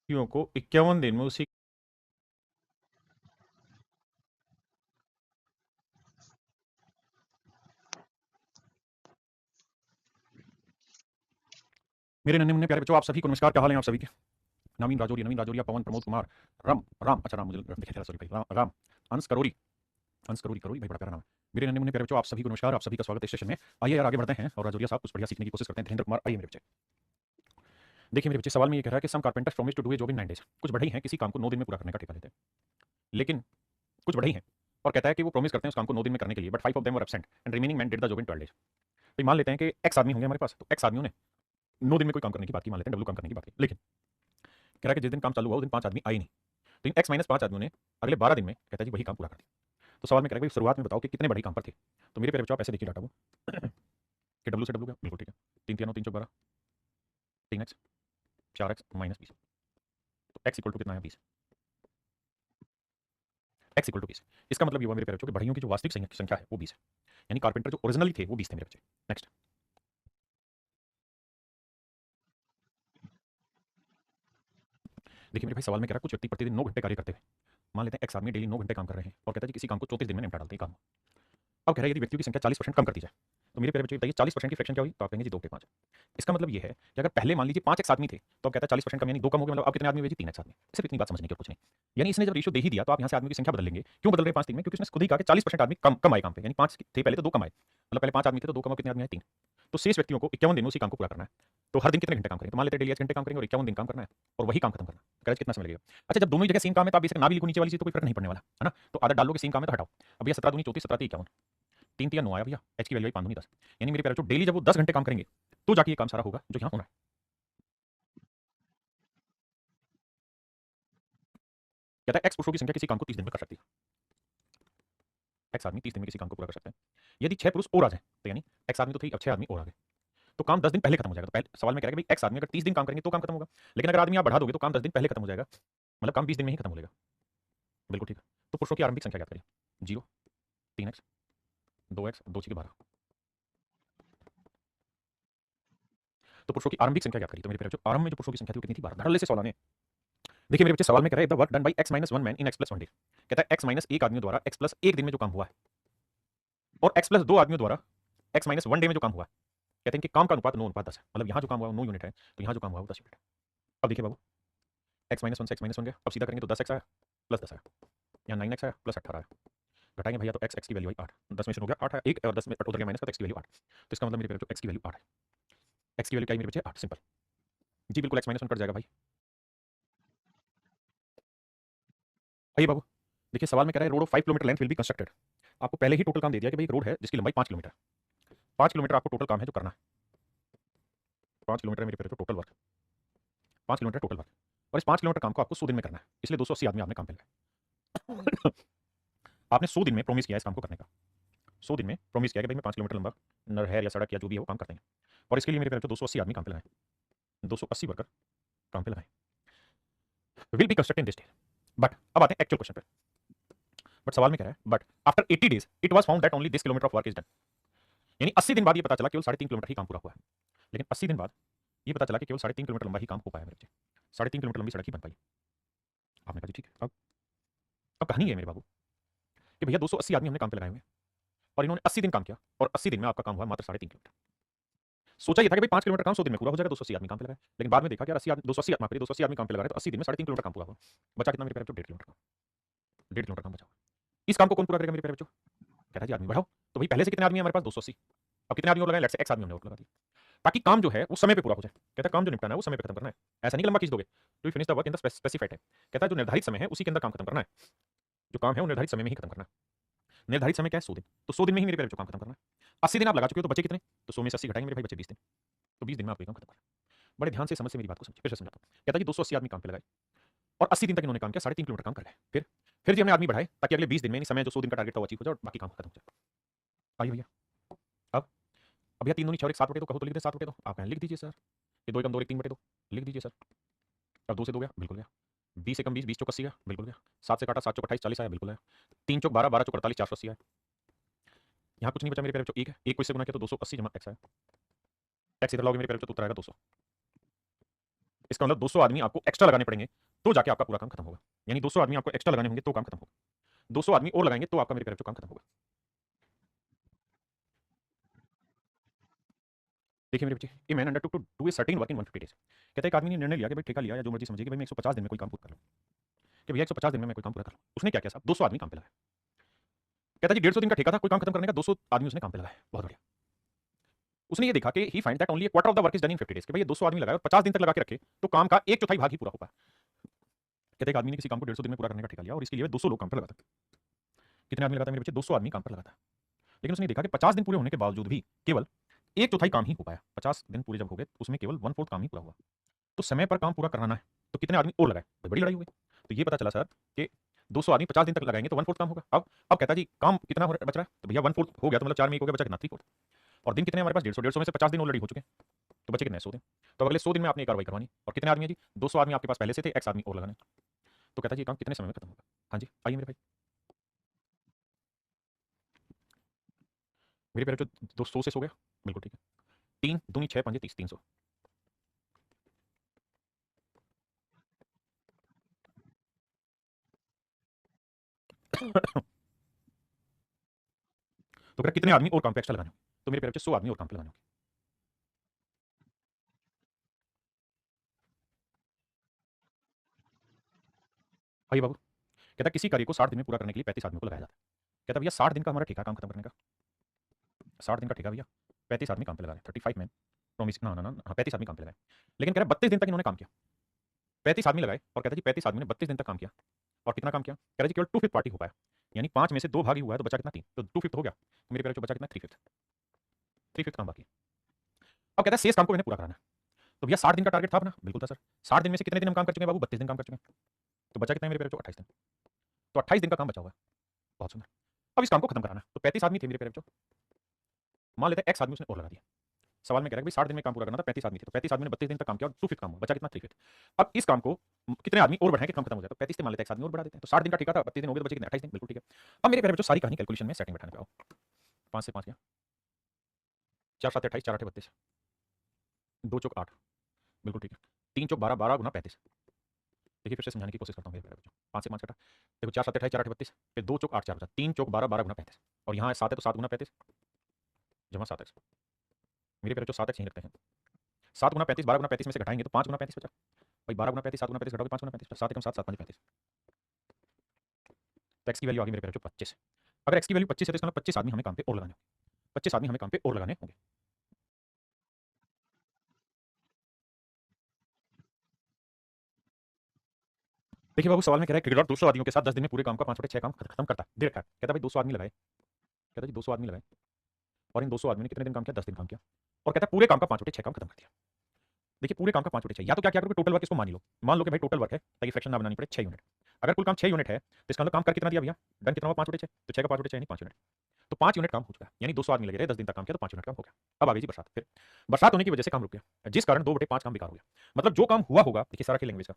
व्यक्तियों को 51 दिन में उसी मेरे नन्हे मुन्ने प्यारे बच्चों, आप सभी को नमस्कार। क्या हाल है आप सभी के? नवीन राजौरिया, पवन, प्रमोद कुमार, राम राम, अच्छा राम मुझे दिखाई दे रहा, सॉरी भाई, राम राम, अंश करोरी, अंश करोरी, करोरी भाई, बड़ा प्यारा नाम है। मेरे नन्हे मुन्ने प्यारे बच्चों, आप सभी को नमस्कार, आप सभी का स्वागत है इस सेशन में। आइए यार आगे बढ़ते हैं और राजौरिया साहब कुछ बढ़िया सीखने की कोशिश करते हैं। धीरेन्द्र कुमार, आइए मेरे बच्चे। देखिए मेरे बच्चे, सवाल में ये कह रहा है कि some carpenters promise to do a job in 9 days. कुछ बढ़ई हैं किसी काम को 9 दिन में पूरा करने का ठेका लेते हैं, लेकिन कुछ बढ़ई हैं और कहता है कि वो प्रॉमिस करते हैं उस काम को 9 दिन में करने के लिए, but 5 of them were absent and remaining man did the job in 12 days. तो मान लेते हैं कि एक्स आदमी होंगे हमारे पास, तो एक्स आदमियों ने 9 दिन में कोई काम करने की बात की, मान लेते हैं डब्ल्यू काम करने की बात की, लेकिन कह रहा है कि जिस दिन काम चालू हुआ उस दिन 5 आदमी आए नहीं। तो इन एक्स माइनस 5 आदमियों ने अगले 12 दिन में कहता है जी वही काम पूरा कर दिया। तो सवाल में कह रहा है भाई शुरुआत में बताओ कि कितने बड़े काम पर थे। तो मेरे प्यारे बच्चों, आप ऐसे देखिए डाटा वो कि डब्ल्यू से डब्ल्यू गया, बिल्कुल ठीक है। 3 3 9 3 12, 3x 4x माइनस 20, तो x इक्वल टू कितना है 20, x इक्वल टू 20। इसका मतलब ये हुआ मेरे प्यारे बच्चों कि बढ़इयों की जो वास्तविक संख्या है वो 20 है, यानी कारपेंटर जो ओरिजिनली थे वो 20 थे मेरे बच्चे। नेक्स्ट देखिए मेरे भाई, सवाल में कह रहा है कुछ व्यक्ति प्रतिदिन 9 घंटे कार्य करते हैं। मान लेते हैं एक्स आदमी डेली 9 घंटे काम कर रहे हैं और कहता है जी किसी काम को 34 दिन में निपटा डालते हैं काम। अब कह रहा है यदि व्यक्तियों की संख्या 40% कम कर दी जाए, तो मेरे प्यारे बच्चे बताइए 40% की फ्रैक्शन क्या हुई? तो आप कहेंगे जी 2/5। इसका मतलब ये है कि अगर पहले मान लीजिए 5 एक्स आदमी थे, तो अब कहता है 40% कम यानी 2 कम हो गए, मतलब अब कितने आदमी हुए जी 3 एक्स आदमी। सिर्फ इतनी बात समझने की और कुछ नहीं। यानी इसने जब रेशियो दे ही दिया तो आप यहाँ से आदमी की संख्या बदल लेंगे। क्यों बदल रहे हैं 5 3 में? क्योंकि उसने खुद ही कहा कि 40% आदमी कम कम आए काम पे, यानी 5 थे पहले तो 2 कम आए, मतलब पहले 5 आदमी थे तो 2 कम, कितने आदमी आए 3। तो शेष व्यक्तियों को 51 दिन में उसी काम को पूरा करना है। तो हर दिन कितने घंटे काम करेंगे? तो मान लेते हैं डेली 8 घंटे काम करेंगे और 51 दिन काम करना है और वही काम खत्म करना है। कह कितना समय लगेगा? अच्छा, जब दोनों ही जगह सेम काम है तो आप बेशक ना भी लिखो नीचे वाली चीज, तो कोई फर्क नहीं पड़ने वाला है ना। तो आदत डाल लो कि सेम काम है तो हटाओ। अब ये 17 दूनी 34, 17 51, 3 3 9 आया भैया, एच की वैल्यू आई 5 दूनी 10। यानी मेरे प्यारे बच्चों, डेली जब वो 10 घंटे काम करेंगे तो जाके ये काम सारा होगा जो यहाँ होना है। कहता है एक्स पुरुषों की संख्या किसी काम को 30 दिन में कर सकती है। एक्स आदमी 30 दिन में किसी काम को पूरा कर सकते हैं। यदि 6 पुरुष और आ जाए, तो यानी एक्स आदमी तो थे, अब 6 आदमी और आ गए, तो काम 10 दिन पहले खत्म हो जाएगा। तो पहले सवाल में कह रहा है कि भाई एक्स आदमी अगर 30 दिन काम करेंगे तो काम खत्म होगा, लेकिन अगर आदमी आप बढ़ा दोगे तो काम 10 दिन पहले खत्म हो जाएगा, मतलब काम 20 दिन में ही खत्म हो जाएगा। बिल्कुल ठीक है। तो पुरुषों की आरंभिक संख्या क्या करिए? 0, 3x, 2x, 2 की 12। तो पुरुषों की आरंभिक संख्या क्या करिए? तो मेरे प्यारे बच्चों, आरंभ में जो पुरुषों की संख्या थी वो कितनी थी? 12। धड़ल्ले से सवाल आने। देखिए मेरे बच्चे, सवाल में कह रहा है the work done by x minus 1 man in x plus 1 day. कहता है एक्स माइनस 1 आदमियों द्वारा एक्स प्लस 1 दिन में जो काम हुआ है और एक्स प्लस 2 आदमियों द्वारा एक्स माइनस 1 डे में जो काम हुआ है, कहते हैं कि काम का अनुपात 9 अनुपात 10 है। मतलब यहाँ जो काम हुआ वो 9 यूनिट है, तो यहाँ जो काम हुआ वो 10 यूनिट है। अब देखिए बाबू, एक्स माइनस 1 से एक्स माइनस 1 गया, अब सीधा करेंगे तो 10x आया प्लस 10 आया, यहाँ 9x आया प्लस 18 आया। घटाएंगे भैया तो एक्स एक्स की वैल्यू आई 8, 10 में से हो गया 8 है, 1 और 10 में उधर गया माइनस का, तो एक्स की वैल्यू 8। तो इसका मतलब मेरे बच्चों एक्स की वैल्यू 8 है। एक्स की वैल्यू क्या है मेरे बच्चे? 8। सिंपल जी, बिल्कुल एक्स माइनस 1 कट जाएगा भाई। आइए बाबू, देखिए सवाल में कह रहा है road of 5 kilometre length will be constructed. आपको पहले ही टोटल काम दे दिया कि भाई एक रोड है जिसकी लंबाई 5 किलोमीटर, 5 किलोमीटर आपको टोटल काम है जो करना है। 5 किलोमीटर मेरे बच्चों total work, 5 kilometre total work, और इस 5 किलोमीटर काम को आपको 100 दिन में करना है, इसलिए 280 आदमी आपने काम पे लगाए। आपने 100 दिन में प्रॉमिस किया इस काम को करने का। 100 दिन में प्रॉमिस किया कि भाई मैं 5 किलोमीटर लंबा नहर या सड़क या जो भी है वो काम करते हैं, और इसके लिए मेरे बच्चों 280 आदमी काम पे लगाए, 280 वर्कर काम पे लगाए। Will be constructed in this day. But अब आते हैं एक्चुअल क्वेश्चन पे। बट सवाल में कह रहा है but after 80 days it was found that only this kilometre of work is done. यानी 80 दिन बाद ये पता चला केवल 3.5 किलोमीटर ही काम पूरा हुआ है। लेकिन 80 दिन बाद ये पता चला कि केवल 3.5 किलोमीटर लंबा ही काम हो पाया मेरे बच्चे, 3.5 किलोमीटर लंबी सड़क ही बन पाई। आपने कहा जी ठीक है। अब कहानी है मेरे बाबू कि भैया 280 आदमी हमने काम पे लगाए हुए हैं और इन्होंने 80 दिन काम किया और 80 दिन में आपका काम हुआ मात्र 3.5 किलोमीटर। सोचा ये था कि भाई 5 किलोमीटर काम 100 दिन में पूरा हो जाएगा, 280 आदमी काम पे लगाए, लेकिन बाद में देखा कि यार 80 आदमी 280 आदमी काम पे लगा रहे तो 80 दिन में 3.5 किलोमीटर काम पूरा हुआ। बचा कितना मेरे प्यारे बच्चों? 1.5 किलोमीटर काम, 1.5 किलोमीटर काम बचा। इस काम को कौन पूरा करेगा मेरे प्यारे बच्चों? कह रहा है जी आदमी बढ़ाओ। तो भाई पहले से कितने आदमी है हमारे पास? 280। अब कितने आदमी और लगाए? लेट्स से एक्स आदमी हमने और लगा दिए, ताकि काम जो है वो समय पे पूरा हो जाए। कहता है काम जो निपटाना है वो समय पे खत्म करना है, ऐसा नहीं कि लंबा खींच दोगे। To finish the work in the specified time. कहता है जो निर्धारित समय है उसी के अंदर काम खत्म करना है, जो काम है वो निर्धारित समय में ही खत्म करना है। निर्धारित समय क्या है? 100 दिन। तो 100 दिन में ही मेरे प्यारे बच्चों काम खत्म करना है। 80 दिन आप लगा चुके हो तो बचे कितने? तो 100 में से 80 घटाएंगे मेरे भाई, बचे 20 दिन। तो 20 दिन में आपको काम खत्म करना है। बड़े ध्यान से समझ से मेरी बात को समझिए, फिर से समझाता हूं। कहता है कि 280 आदमी काम पे लगाए और 80 दिन तक इन्होंने काम किया, 3.5 किलोमीटर काम कर गए। फिर जी हमने आदमी बढ़ाए ताकि अगले 20 दिन में यानी समय जो 100 दिन का टारगेट था वो अचीव हो जाए और बाकी काम खत्म हो जाए। आइए भैया, अब अब भैया 3 दूनी 6 और 1 7 बटे 2 कहो तो लिख दे 7 बटे 2। आप कहें लिख दीजिए सर, ये 2 एकम 2 1 3 बटे 2 लिख दीजिए सर। अब 2 से 2 गया, बिल्कुल गया। 20 एकम 20, 20 चौक 80 गया, बिल्कुल गया। 7 से काटा 7 चौक 28, 40 आया, बिल्कुल आया। 3 चौक 12, 12 चौक 48, 480 आया। यहाँ कुछ नहीं बचा मेरे प्यारे बच्चों, 1 है, 1 को इससे गुना किया तो 280 जमा एक्स आया। एक्स इधर लाओगे मेरे प्यारे बच्चों तो उत्तर आएगा 200। इसका मतलब 200 आदमी आपको एक्स्ट्रा लगाने पड़ेंगे तो जाके आपका पूरा काम खत्म होगा। यानी 200 आदमी आपको एक्स्ट्रा लगाने होंगे तो काम खत्म होगा। 200 आदमी और लगाएंगे तो आपका मेरे प्यारे बच्चों काम खत्म होगा। देखिए मेरे बच्चे, a man undertook to do a certain work in 150 days. कहता है एक आदमी ने निर्णय लिया कि भाई ठेका लिया या जो मर्जी समझिए कि भाई मैं 150 दिन में कोई काम पूरा कर लूं, कि भैया 150 दिन में मैं कोई काम पूरा कर लूं। उसने क्या किया साहब, 200 आदमी काम पे लगाया। कहता जी 150 दिन का ठेका था, कोई काम खत्म करने का, 200 आदमी उसने काम पे लगाया। बहुत बढ़िया। उसने ये देखा कि he find that only quarter of the work is done in 50 days, कि भाई ये 200 आदमी लगाए और 50 दिन तक लगा के रखे तो काम का एक चौथाई भाग ही पूरा हो पाया। कहते एक आदमी ने किसी काम को 150 दिन में पूरा करने का ठेका लिया और इसके लिए 200 लोग काम पर लगाते। कितने आदमी लगाता है मेरे बच्चे, 200 आदमी काम पर लगाता है। लेकिन उसने देखा कि 50 दिन पूरे होने के बावजूद भी केवल एक चौथाई काम ही हो पाया। 50 दिन पूरे जब हो गए उसमें केवल 1/4 काम ही पूरा हुआ। तो समय पर काम पूरा कराना है तो कितने आदमी और लगाए, बड़ी लड़ाई हो गई। तो ये पता चला सर कि 200 आदमी 50 दिन तक लगाएंगे तो 1/4 काम होगा। अब कहता जी काम कितना बच रहा है, तो भैया 1/4 हो गया तो मतलब 4 में 1 हो गया, बचा कितना 3/4। और दिन कितने हमारे पास 150 में से 50 दिन ऑलरेडी हो चुके हैं तो बचे कितने 100 दिन। तो अगले 100 दिन में आपने कार्रवाई करवानी और कितने आदमी है जी, 200 आदमी आपके पास पहले से थे, एक्स आदमी और लगाने। तो कहता जी काम कितने समय में खत्म होगा। हाँ जी आइए मेरे भाई, मेरे प्यारे जो 200 से सो गया, बिल्कुल ठीक है। 3 दूनी 6 5 30 300। तो कितने आदमी और काम पे एक्स्ट्रा लगाने होंगे, तो मेरे प्यारे 100 आदमी और काम पे लगाने होंगे। आइए बाबू, कहता किसी कार्य को 60 दिन में पूरा करने के लिए 35 आदमियों को लगाया जाता है। कहता भैया 60 दिन का हमारा ठेका काम खत्म करने का, 60 दिन का ठेका भैया, 35 आदमी काम पे लगा रहे, 35 मैन प्रॉमिस, ना ना ना हाँ 35 आदमी काम पे लगाए। लेकिन कह रहा 32 दिन तक इन्होंने काम किया, 35 आदमी लगाए और कहता जी 35 आदमी ने 32 दिन तक काम किया और कितना काम किया, कह रहा जी केवल 2/5 पार्टी हो पाया। यानी 5 में से 2 भाग ही हुआ है तो बचा कितना 3, तो 2/5 हो गया। तो मेरे प्यारे जो बचा कितना 3/5, 3/5 काम बाकी है। अब कहता है शेष काम को मैंने पूरा कराना है। तो भैया 60 दिन का टारगेट था अपना, बिल्कुल था सर। 60 दिन में से कितने दिन हम काम कर चुके हैं बाबू, 32 दिन काम कर चुके हैं। तो बचा कितना है मेरे प्यारे 28 दिन। तो 28 दिन का काम बचा हुआ है, बहुत सुंदर। अब इस काम को खत्म कराना है। तो 35 आदमी थे मेरे प्यारे, मान लेते हैं एक्स आदमी उसने और लगा दिया। सवाल में कह रहा है कि 60 दिन में काम पूरा करना था, 35 आदमी थे, तो 35 आदमी ने 32 दिन तक काम किया और 2/5 काम हुआ, बचा कितना 3/5। अब इस काम को कितने आदमी और बढ़ाएं कि काम खत्म हो जाए, तो 35 से मान लेते हैं 1 आदमी और बढ़ा देते हैं। तो 60 दिन का ठेका था, 32 दिन हो गए तो बचे कितने 28 दिन, बिल्कुल ठीक है। अब मेरे प्यारे बच्चों सारी कहानी कैलकुलेशन में सेटिंग बैठाने पे आओ। 5 से 5 गया, 4 7 28, 4 8 32, 2 चौक 8, बिल्कुल ठीक है। 3 चौक 12, 12 गुना 35। देखिए फिर से समझाने की कोशिश करता हूँ मेरे प्यारे बच्चों, 5 से 5 कटा, देखो 4 7 28, 4 8 32, फिर 2 चौक 8 4 बचा, 3 चौक 12, 12 गुना 35, और यहाँ 7 है तो 7 गुना 35 जमा 7x। मेरे प्यारे बच्चों 7x यहीं रखते हैं। 7 गुना 35, 12 गुना 35 में से घटाएंगे तो 5 गुना 35 बचा भाई, 12 गुना 35, 7 गुना 35 घटाओगे 5 गुना 35, 7 एकम 7, 7 5 35। तो एक्स की वैल्यू आ गई मेरे प्यारे बच्चों 25। अगर एक्स की वैल्यू 25 है तो इसका मतलब 25 आदमी हमें काम पे और लगाने होंगे, 25 आदमी हमें काम पे और लगाने होंगे। देखिए बाबू सवाल में कह रहा है क्रिकेटर 200 आदमियों के साथ 10 दिन में पूरे काम का 5/6 काम खत्म करता है, दे रखा है। कहता भाई 200 आदमी लगाए, कहता जी 200 आदमी लगाए और इन 200 आदमियों ने कितने दिन काम किया, 10 दिन काम किया और कहता है पूरे काम का 5/6 काम खत्म कर दिया। देखिए पूरे काम का 5/6, या तो क्या क्या करोगे, टोटल वर्क इसको मान लो, मान लो कि भाई टोटल वर्क है ताकि फ्रैक्शन ना बनानी पड़े 6 यूनिट। अगर कुल काम 6 यूनिट है तो इसका मतलब काम कर कितना दिया भैया, डन कितना हुआ 5/6, तो 6 का 5/6 यानी 5 यूनिट। तो 5 यूनिट काम हो चुका है, यानी 200 आदमी लगे रहे, 10 दिन तक काम किया तो 5 यूनिट काम हो गया। अब आ गई जी बरसात, फिर बरसात होने की वजह से काम रुक गया, जिस कारण 2/5 काम बेकार हो गया। मतलब जो काम हुआ होगा, देखिए सारा की लैंग्वेज का,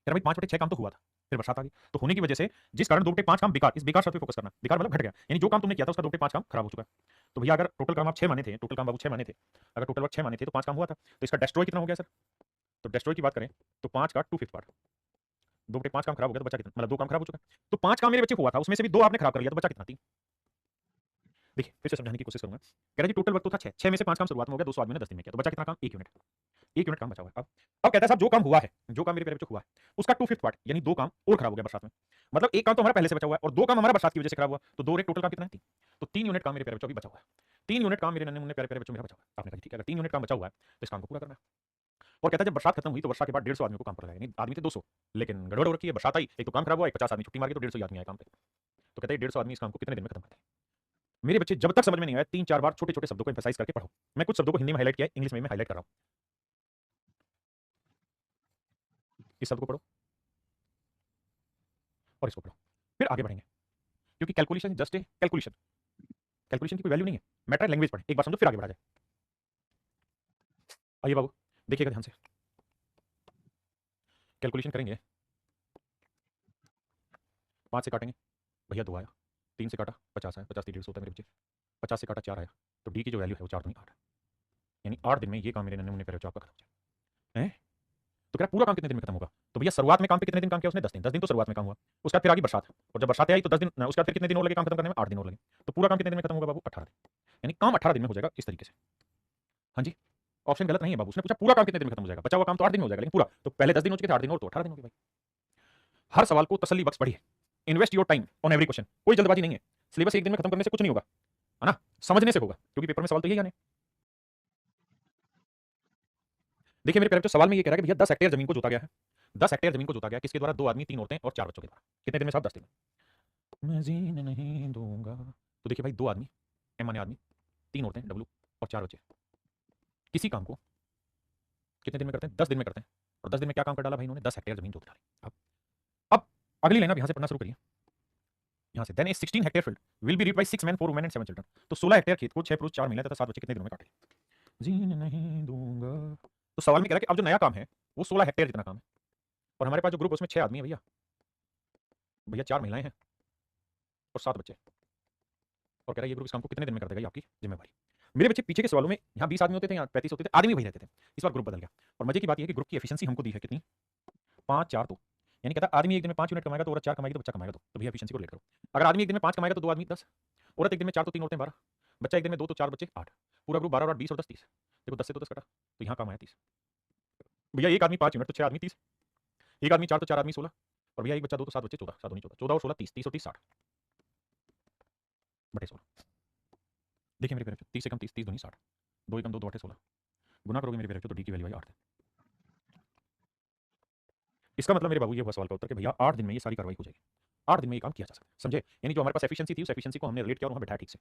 यार भाई 5/6 काम तो हुआ था, फिर बरसात आ गई, तो होने की वजह से जिस कारण 2/5 काम बेकार, इस बेकार शब्द पे फोकस करना, बेकार मतलब घट गया, यानी जो काम तुमने किया था उसका 2/5 काम खराब हो चुका है। तो भैया अगर टोटल काम आप 6 माने थे, टोटल काम बाबू 6 माने थे, अगर टोटल वर्क 6 माने थे तो 5 काम हुआ था, तो इसका डेस्ट्रॉय कितना हो गया सर। तो डेस्ट्रॉय की बात करें तो 5 का 2/5 पार्ट, 2/5 काम खराब हो गया तो बचा कितना, मतलब 2 काम खराब हो चुका है। तो 5 काम मेरे बच्चे हुआ था, उसमें से भी 2 आपने खराब कर लिया तो बचा कितना 3। देखिए फिर से समझाने की कोशिश करूंगा, कह रहा जी टोटल वर्क तो था 6, 6 में से 5 काम शुरुआत में हो गया, 200 आदमी ने 10 दिन में किया तो बचा कितना काम, 1 यूनिट, 1 यूनिट काम बचा हुआ है। अब कहता है साहब जो काम हुआ है, जो काम मेरे प्यारे बच्चों हुआ है उसका 2/5 पार्ट, यानी 2 काम और खराब हो गया बरसात में, मतलब एक काम तो हमारा पहले से बचा हुआ है और 2 काम हमारा बरसात की वजह से खराब हुआ, तो 2 और 1 टोटल काम कितना है 3। तो 3 यूनिट काम मेरे प्यारे बच्चों अभी बचा हुआ है, 3 यूनिट काम मेरे नन्हे मुन्ने प्यारे प्यारे बच्चों मेरा बचा हुआ है। आपने कहा ठीक है अगर 3 यूनिट काम बचा हुआ है तो इस काम को पूरा करना है। और कहता है जब बरसात खत्म हुई तो वर्षा के बाद 150 आदमियों को काम पर लगाया, यानी आदमी थे 200, लेकिन गड़बड़ हो रखी है, बरसात आई, एक तो काम खराब हुआ, एक 50 आदमी छुट्टी मार के तो 150 आदमी आए काम पे। तो कहते हैं 150 आदमी इस काम को कितने दिन में खत्म करते हैं। मेरे बच्चे जब तक समझ में नहीं आया 3 4 बार छोटे छोटे शब्दों को एम्फसाइज करके पढ़ो। मैं कुछ शब्दों को हिंदी में हाईलाइट किया है, इंग्लिश में मैं हाईलाइट कर रहा हूं, इस शब्द को पढ़ो और इसको पढ़ो, फिर आगे बढ़ेंगे, क्योंकि calculation just a calculation, calculation की कोई वैल्यू नहीं है, मैटर लैंग्वेज पढ़े, एक बार समझो फिर आगे बढ़ा जाए। आइए बाबू देखिएगा ध्यान से, कैलकुलेशन करेंगे, 5 से काटेंगे भैया 2 आया, 3 से काटा 50 आया, 50 150 होता है मेरे बच्चे, 50 से काटा 4 आया, तो डी की जो वैल्यू है वो 4 दूनी 8, यानी 8 दिन में ये काम मेरे नन्हे मुन्ने प्यारे बच्चों आपका खत्म हो जाए। तो कह रहा पूरा काम कितने दिन में खत्म होगा? तो भैया शुरुआत में काम पे कितने दिन काम किया उसने? 10 दिन। 10 दिन तो शुरुआत में काम हुआ। उसके बाद फिर आ गई बरसात, और जब बरसात आई तो 10 दिन, उसके बाद फिर कितने दिन और लगे काम खत्म करने में? 8 दिन और लगे। तो पूरा काम कितने दिन में खत्म होगा बाबू? 18 दिन। यानी काम 18 दिन में हो जाएगा इस तरीके से। हाँ जी, ऑप्शन गलत नहीं है बाबू। उसने पूछा पूरा काम कितने दिन में खत्म हो जाएगा? बचा हुआ काम तो 8 दिन में हो जाएगा, लेकिन पूरा तो पहले 10 दिन हो चुके थे, 8 दिन और तो 18 दिन हो गए भाई। हर सवाल को तसल्ली बख्श पढ़िए। Invest your time on every question. कोई जल्दबाजी नहीं है। सिलेबस एक दिन में खत्म करने से कुछ नहीं होगा, है ना, समझने से होगा, क्योंकि पेपर में सवाल तो यही आने। देखिए मेरे प्यारे बच्चों, सवाल में ये कह रहा है कि भैया 10 हेक्टेयर जमीन को जोता गया है। 10 हेक्टेयर जमीन को जोता गया किसके द्वारा? 2 आदमी, 3 औरतें और 4 बच्चों के द्वारा। कितने दिन में साहब? 10 दिन में। मैं जीने नहीं दूंगा। तो देखिए भाई, 2 आदमी, एम माने आदमी, 3 औरतें, डब्ल्यू, और 4 बच्चे, किसी काम को कितने दिन में करते हैं? 10 दिन में करते हैं। और 10 दिन में क्या काम कर डाला भाई इन्होंने? 10 हेक्टेयर जमीन जोत डाली। अब अगली लाइन आप यहां से पढ़ना शुरू करिए। यहां से then a 16 hectare field will be read by 6 men 4 women and 7 children। तो 16 हेक्टेयर खेत को 6 पुरुष 4 महिलाएं तथा 7 बच्चे कितने दिनों में काटे? जीने नहीं दूंगा। तो सवाल में कह रहा है कि अब जो नया काम है वो 16 हेक्टेयर जितना काम है, और हमारे पास जो ग्रुप है उसमें 6 आदमी है भैया, भैया 4 महिलाएं हैं और 7 बच्चे, और कह रहा है ये ग्रुप इस काम को कितने दिन में कर देगा, ये आपकी जिम्मेवारी। मेरे बच्चे पीछे के सवालों में यहाँ 20 आदमी होते थे, यहाँ 35 होते थे, आदमी वही रहते थे। इस बार ग्रुप बदल गया, और मजे की बात यह है कि ग्रुप की एफिशिएंसी हमको दी है कितनी? 5 4 2। यानी कहता आदमी एक दिन में 5 यूनिट कमाएगा तो औरत 4 कमाएगी तो बच्चा कमाएगा 2। तो भैया एफिशिएंसी को लेकर करो। अगर आदमी एक दिन में 5 कमाएगा तो 2 आदमी 10, औरत एक दिन में 4 तो 3 औरतें 12, बच्चा एक दिन में 2 तो 4 बच्चे 8, पूरा ग्रुप 12 और 20 और 10 30। देखो 10 से तो 10 कटा, तो यहाँ काम आया 30। भैया एक आदमी 5 यूनिट तो 6 आदमी 30, एक आदमी 4 तो 4 आदमी 16, और भैया एक बच्चा 2 तो 7 बच्चे 14, 7 दूनी 14, 14 और 16 30, 30 और 30 60 बटे 16। देखिए मेरे प्यारे बच्चों, 30 से कम 30, 30 दूनी 60, 2 एकम 2, 2 8 16, गुना करोगे मेरे प्यारे बच्चों तो डी की वैल्यू आई 8 है। इसका मतलब मेरे बाबू ये हुआ सवाल का उत्तर कि भैया 8 दिन में ये सारी कार्रवाई हो जाएगी, 8 दिन में ये काम किया जा सकता है। समझे? यानी जो हमारे पास एफिशिएंसी थी उस एफिशिएंसी को हमने रिलेट किया और वहां बैठाया ठीक से।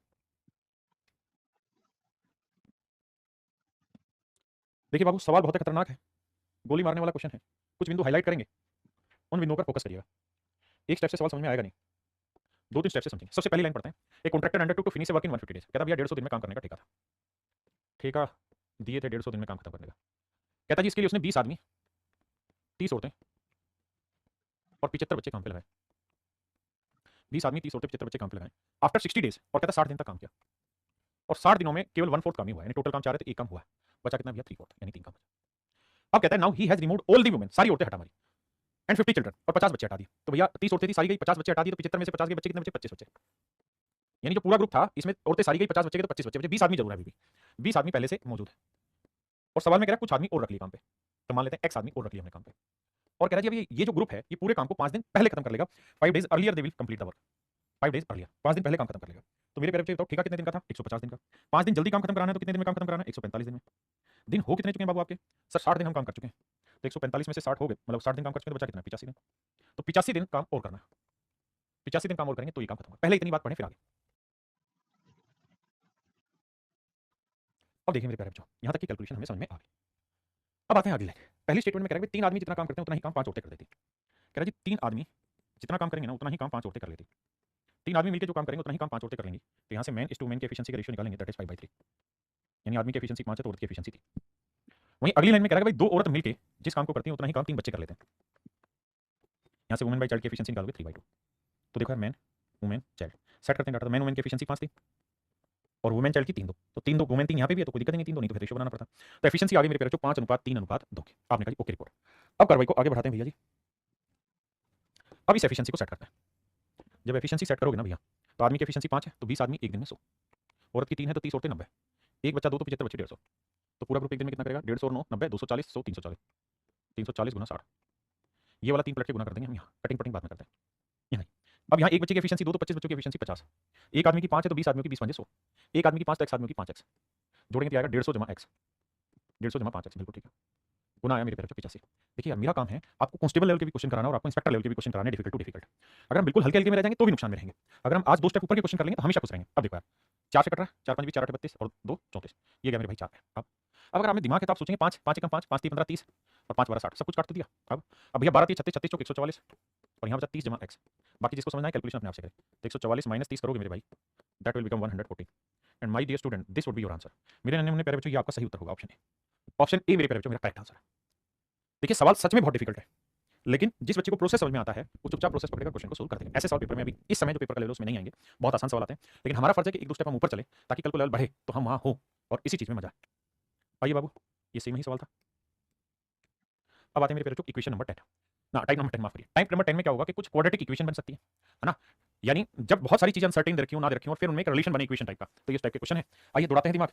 देखिए बाबू, सवाल बहुत खतरनाक है, गोली मारने वाला क्वेश्चन है। कुछ बिंदु हाईलाइट करेंगे, उन बिंदुओं पर फोकस करिएगा। एक स्टेप से सवाल समझ में आएगा नहीं, 2 3 स्टेप से समझेंगे। सबसे पहली लाइन पढ़ते हैं। एक contractor undertook to finish work in 150 days. कहता भैया 150 दिन में काम करने का ठेका था, ठेका दिए थे 150 दिन में काम खत्म करने का। कहता जी इसके लिए उसने 20 आदमी, 30 औरतें और 75 बच्चे काम पे लगाए। 20 आदमी, 30 औरतें, 75 बच्चे काम पे लगाए आफ्टर 60 डेज, और कहता 60 दिन तक काम किया, और 60 दिनों में केवल 1/4 काम ही हुआ, यानी टोटल काम 4 है तो 1 काम हुआ है, बचा कितना भैया? 3/4, यानी 3 काम बचा। अब कहता है now he has removed all the women, सारी औरतें हटा मारी, एंड 50 चिल्ड्रन, और 50 बच्चे हटा दिए। तो भैया 30 औरतें थी सारी गई, 50 बच्चे हटा दिए, तो 75 में से 50 के बच्चे कितने बचे? 25 बच्चे। यानी जो पूरा ग्रुप था इसमें औरतें सारी गई, 50 बच्चे के तो 25 बच्चे बचे, 20 आदमी जरूर है अभी भी, 20 आदमी पहले से मौजूद है। और सवाल में कह रहा है कुछ आदमी और रख लिए काम पे, तो मान लेते हैं एक्स आदमी और रख लिए हमने काम पे, और कह रहा है जी अभी ये जो ग्रुप है ये पूरे काम को 5 दिन पहले खत्म कर लेगा, 5 days earlier they will complete the work, 5 days earlier, 5 दिन पहले काम खत्म कर लेगा। तो मेरे प्यारे बच्चे बताओ ठेका कितने दिन का था? 150 दिन का। 5 दिन जल्दी काम खत्म कराना है तो कितने दिन में काम खत्म कराना है? 145 दिन में। दिन हो कितने चुके हैं बाबू आपके? सर 60 दिन हम काम कर चुके हैं, तो 145 में से 60 हो गए, मतलब 60 दिन काम कर चुके हैं तो बचा कितना? 85 दिन। तो 85 दिन काम और करना है, 85 दिन काम और करेंगे तो ये काम खत्म होगा। पहले इतनी बात पढ़ें फिर आगे। अब देखिए मेरे प्यारे बच्चों, यहाँ तक की कैलकुलेशन हमें समझ में आ गई। अब आते हैं अगली लाइन। पहली स्टेटमेंट में कह रहा है 3 आदमी जितना काम करते हैं उतना ही काम 5 औरतें कर देती। कह रहा है जी 3 आदमी जितना काम करेंगे ना उतना ही काम 5 औरतें कर लेती। 3 आदमी मिलकर जो काम करेंगे उतना ही काम 5 औरतें कर लेंगी। तो यहाँ से मैन इस टू मैन की एफिशिएंसी का रेशियो निकालेंगे, दैट इज 5/3, यानी आदमी की एफिशिएंसी 5 है तो औरत की एफिशिएंसी 3। वहीं अगली लाइन में कह रहा है भाई 2 औरत मिलकर जिस काम को करती हैं उतना ही काम 3 बच्चे कर लेते हैं। यहाँ से वुमेन बाई चाइल्ड की एफिशिएंसी निकालोगे 3/2। तो देखो यार मैन वुमेन चाइल्ड सेट करते हैं डाटा, तो मैन वुमेन की एफिशिएंसी 5 थी और वुमेन चाइल्ड की 3 2, तो 3 2 वुमेन 3 यहाँ पे भी है तो कोई दिक्कत नहीं, 3 2 नहीं तो फिर रेशियो बनाना पड़ता। तो एफिशिएंसी आ गई मेरे प्यारे बच्चों 5:3:2 की। आपने कहा जी ओके रिपोर्ट। अब कार्रवाई को आगे बढ़ाते हैं भैया जी। अब इस एफिशिएंसी को सेट करते हैं। जब एफिशिएंसी सेट करोगे ना भैया, तो आदमी की एफिशिएंसी 5 है तो 20 आदमी एक दिन में 100, औरत की 3 है तो 30 औरतें 90, एक बच्चा 2 तो 75 बच्चे 150, तो पूरा ग्रुप एक दिन में कितना करेगा? 150 और 9 90, 240 100 340, 340 गुना 60। ये वाला 3 पलट के गुना कर देंगे हम, यहाँ कटिंग पटिंग बाद में करते हैं। यहाँ अब यहाँ एक बच्चे की एफिशिएंसी 2 तो 25 बच्चों की एफिशिएंसी 50, एक आदमी की 5 है तो 20 आदमियों की 20 5 100, एक आदमी की 5 तो x आदमियों की 5x, जोड़ेंगे तो आएगा 150 जमा x, 150 जमा 5x, बिल्कुल ठीक है, गुना आया मेरे प्यारे बच्चों 85। देखिए यार मेरा काम है आपको कांस्टेबल लेवल के भी क्वेश्चन कराना और आपको इंस्पेक्टर लेवल के भी क्वेश्चन कराने, डिफिकल्ट टू डिफिकल्ट। अगर हम बिल्कुल हल्के हल्के में रह जाएंगे तो भी नुकसान में रहेंगे, अगर हम आज 2 स्टेप ऊपर के क्वेश्चन कर लेंगे तो हमेशा खुश रहेंगे। अब देखो यार 4 से कट रहा है, 4 5 20 4 8 32 और 2 34, ये गया मेरे भाई 4 है। अब अगर आपने दिमाग है तो आप सोचेंगे 5 5 एकम 5 5 3 15 30 और 5 12 60, सब कुछ काट तो दिया। अब भैया 12 3 36 36 चौक 144 और यहाँ बचा 30 जमा x, बाकी जिसको समझना है कैलकुलेशन अपने आप से करें। तो 144 माइनस 30 करोगे मेरे भाई, that will become 114। And my dear student this would be your answer. मेरे नन्हे मुन्ने प्यारे बच्चों ये आपका सही उत्तर होगा, ऑप्शन ए। ऑप्शन ए मेरे प्यारे बच्चों मेरा करेक्ट आंसर है। देखिए सवाल सच में बहुत डिफिकल्ट है, लेकिन जिस बच्चे को प्रोसेस समझ में आता है वो चुपचाप प्रोसेस पकड़ेगा, क्वेश्चन को सोल्व कर देगा। ऐसे सवाल पेपर में अभी इस समय जो पेपर का लेवल उसमें नहीं आएंगे, बहुत आसान सवाल आते हैं, लेकिन हमारा फर्ज है कि एक दो स्टेप हम ऊपर चले ताकि कल को लेवल बढ़े तो हम वहां हो और इसी चीज में मजा आए। आइए बाबू ये सेम ही सवाल था। अब आते हैं मेरे प्यारे बच्चों इक्वेशन नंबर 10 ना टाइप नंबर 10 माफ करिए। टाइप नंबर 10 में क्या होगा कि कुछ क्वाड्रेटिक इक्वेशन बन सकती है ना? यानी जब बहुत सारी चीजें अनसर्टेन दे रखी हो ना दे रखी हो और फिर उनमें एक रिलेशन बने इक्वेशन टाइप का, तो ये इस टाइप के क्वेश्चन है। आइए दौड़ाते हैं दिमाग।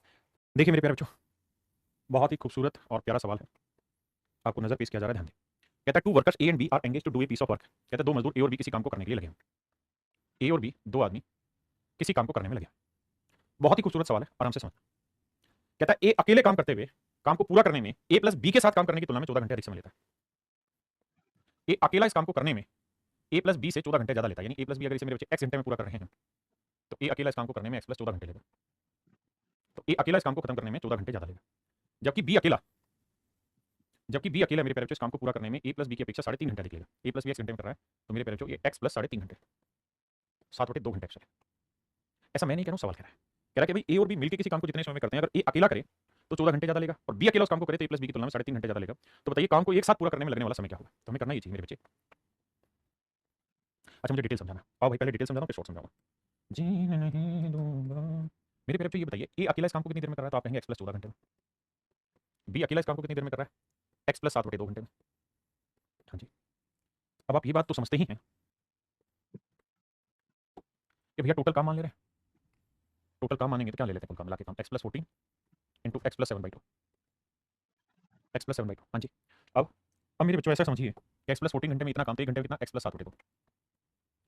देखिए मेरे प्यारे बच्चों, बहुत ही खूबसूरत और प्यारा सवाल है, आपको नजर पेश किया जा रहा है, ध्यान दें। कहता है two workers A and B are engage to do a piece of work. कहता है दो मजदूर ए और बी किसी काम को करने के लिए लगे हैं। ए और बी दो आदमी किसी काम को करने में लगे हैं। बहुत ही खूबसूरत सवाल है, आराम से समझ। कहता है ए अकेले काम करते हुए काम को पूरा करने में ए प्लस बी के साथ काम करने की तुलना में 14 घंटे अधिक समय लेता है। ए अकेला इस काम को करने में ए प्लस बी से 14 घंटे ज्यादा लेता है। यानी ए प्लस बी अगर इसे मेरे बच्चे एक्स घंटे में पूरा कर रहे हैं तो ए अकेला इस काम को करने में एक्स प्लस 14 घंटे लेगा। तो ए अकेला इस काम को खत्म करने में 14 घंटे ज्यादा लेगा, जबकि बी अकेला मेरे प्यारे बच्चों इस काम को पूरा करने में ए प्लस बी की अपेक्षा 3.5 घंटे अधिक लेगा। ए प्लस बी एक्स घंटे में कर रहा है तो मेरे प्यारे बच्चों ये एक्स प्लस 3.5 घंटे 7/2 घंटे एक्स्ट्रा। ऐसा मैं नहीं कह रहा हूं, सवाल कह रहा है। कह रहा है कि भाई ए और बी मिलकर किसी काम को जितने समय में करते हैं, अगर ए अकेला करे तो 14 घंटे ज्यादा लेगा और बी अकेला उस काम को करे तो ए प्लस बी की तुलना में 3.5 घंटे ज्यादा लेगा। तो बताइए काम को एक साथ पूरा करने में लगने वाला समय क्या होगा? तो हमें करना ही चाहिए मेरे बच्चे। अच्छा मुझे डिटेल समझाना, आओ भाई पहले डिटेल समझाता हूं फिर शॉर्ट समझाऊंगा। जी नहीं दूंगा। मेरे प्यारे बच्चों ये बताइए ए अकेला इस काम को कितनी देर में कर रहा है? तो आप कहेंगे एक्स प्लस 14 घंटे में। बी अकेला इस काम को कितनी देर में कर रहा है? एक्स प्लस 7/2 घंटे में। हाँ जी। अब आप ये बात तो समझते ही हैं कि भैया टोटल काम मान ले रहे हैं। टोटल काम मानेंगे तो क्या ले लेते हैं? कुल काम मिला के काम x plus 14 into x plus 7/2। X plus 7/2 हाँ जी। अब मेरे बच्चों ऐसा समझिए कि एक्स प्लस 14 घंटे में इतना काम तो 1 घंटे में कितना एक्स प्लस 7/2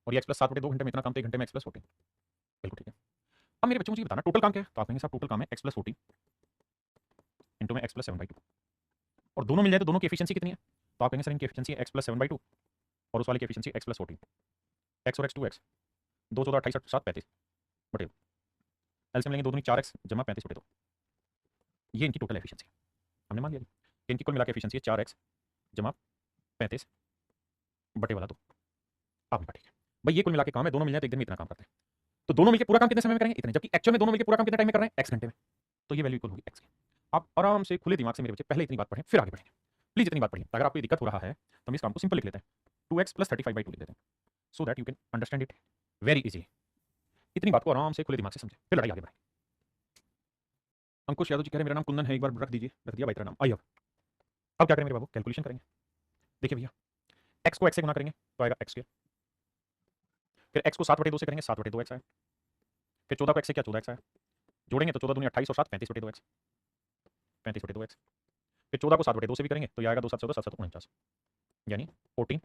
और ये एक्स प्लस 7/2 घंटे में इतना काम तो 1 घंटे में एक्स प्लस 14। बिल्कुल ठीक है। अब मेरे बच्चों मुझे बताना टोटल काम क्या है? तो आप कहेंगे साहब टोटल काम है एक्स प्लस 14 इंटू में एक्स प्लस 7/2 और दोनों मिल जाए तो दोनों की एफिशिएंसी कितनी है? तो आप कहेंगे सर इनकी एफिशिएंसी एक्स प्लस 7/2 और उस वाले की एफिशिएंसी एक्स प्लस 14। एक्स और एक्स 2x 2 14 28 7 35 बटे एलसीएम लेंगे 2 दूनी 4x जमा 35/2। ये इनकी टोटल एफिशिएंसी हमने मान लिया कि इनकी कुल मिला के एफिशिएंसी है 4x जमा 35 बटे वाला 2। आपने कहा ठीक है भाई ये कुल मिला के काम है, दोनों मिल जाए तो एक दिन में इतना काम करते हैं। तो दोनों मिलकर पूरा काम कितने समय में करेंगे? इतने। जबकि एक्चुअल में दोनों मिलकर पूरा काम कितने टाइम में कर रहे हैं? एक्स घंटे में। तो ये वैल्यू इक्वल होगी एक्स की। आप आराम से खुले दिमाग से मेरे बच्चे पहले इतनी बात पढ़ें फिर आगे बढ़ेंगे। प्लीज इतनी बात पढ़िए। अगर आपको ये दिक्कत हो रहा है तो हम इस काम को सिंपल लिख लेते हैं 2x प्लस 35/2 लिख देते हैं so that you can understand it very easily. इतनी बात को आराम से खुले दिमाग से समझे फिर लड़ाई आगे बढ़े। अंकुश यादव जी कह रहे हैं मेरा नाम कुंदन है, एक बार रख दीजिए। रख दिया भाई तेरा नाम। आइए अब क्या करें मेरे बाबू? कैलकुलेशन करेंगे। देखिए भैया x को x से गुना करेंगे तो आएगा x स्क्वायर, फिर x को 7/2 से करेंगे 7/2x आया, फिर 14 को x से क्या 14x आया, जोड़ेंगे तो 14 दूनी 28 और 7 35/2x 35/2x, फिर 14 को 7/2 से भी करेंगे तो ये आएगा 2 7 14 7 49 यानी 14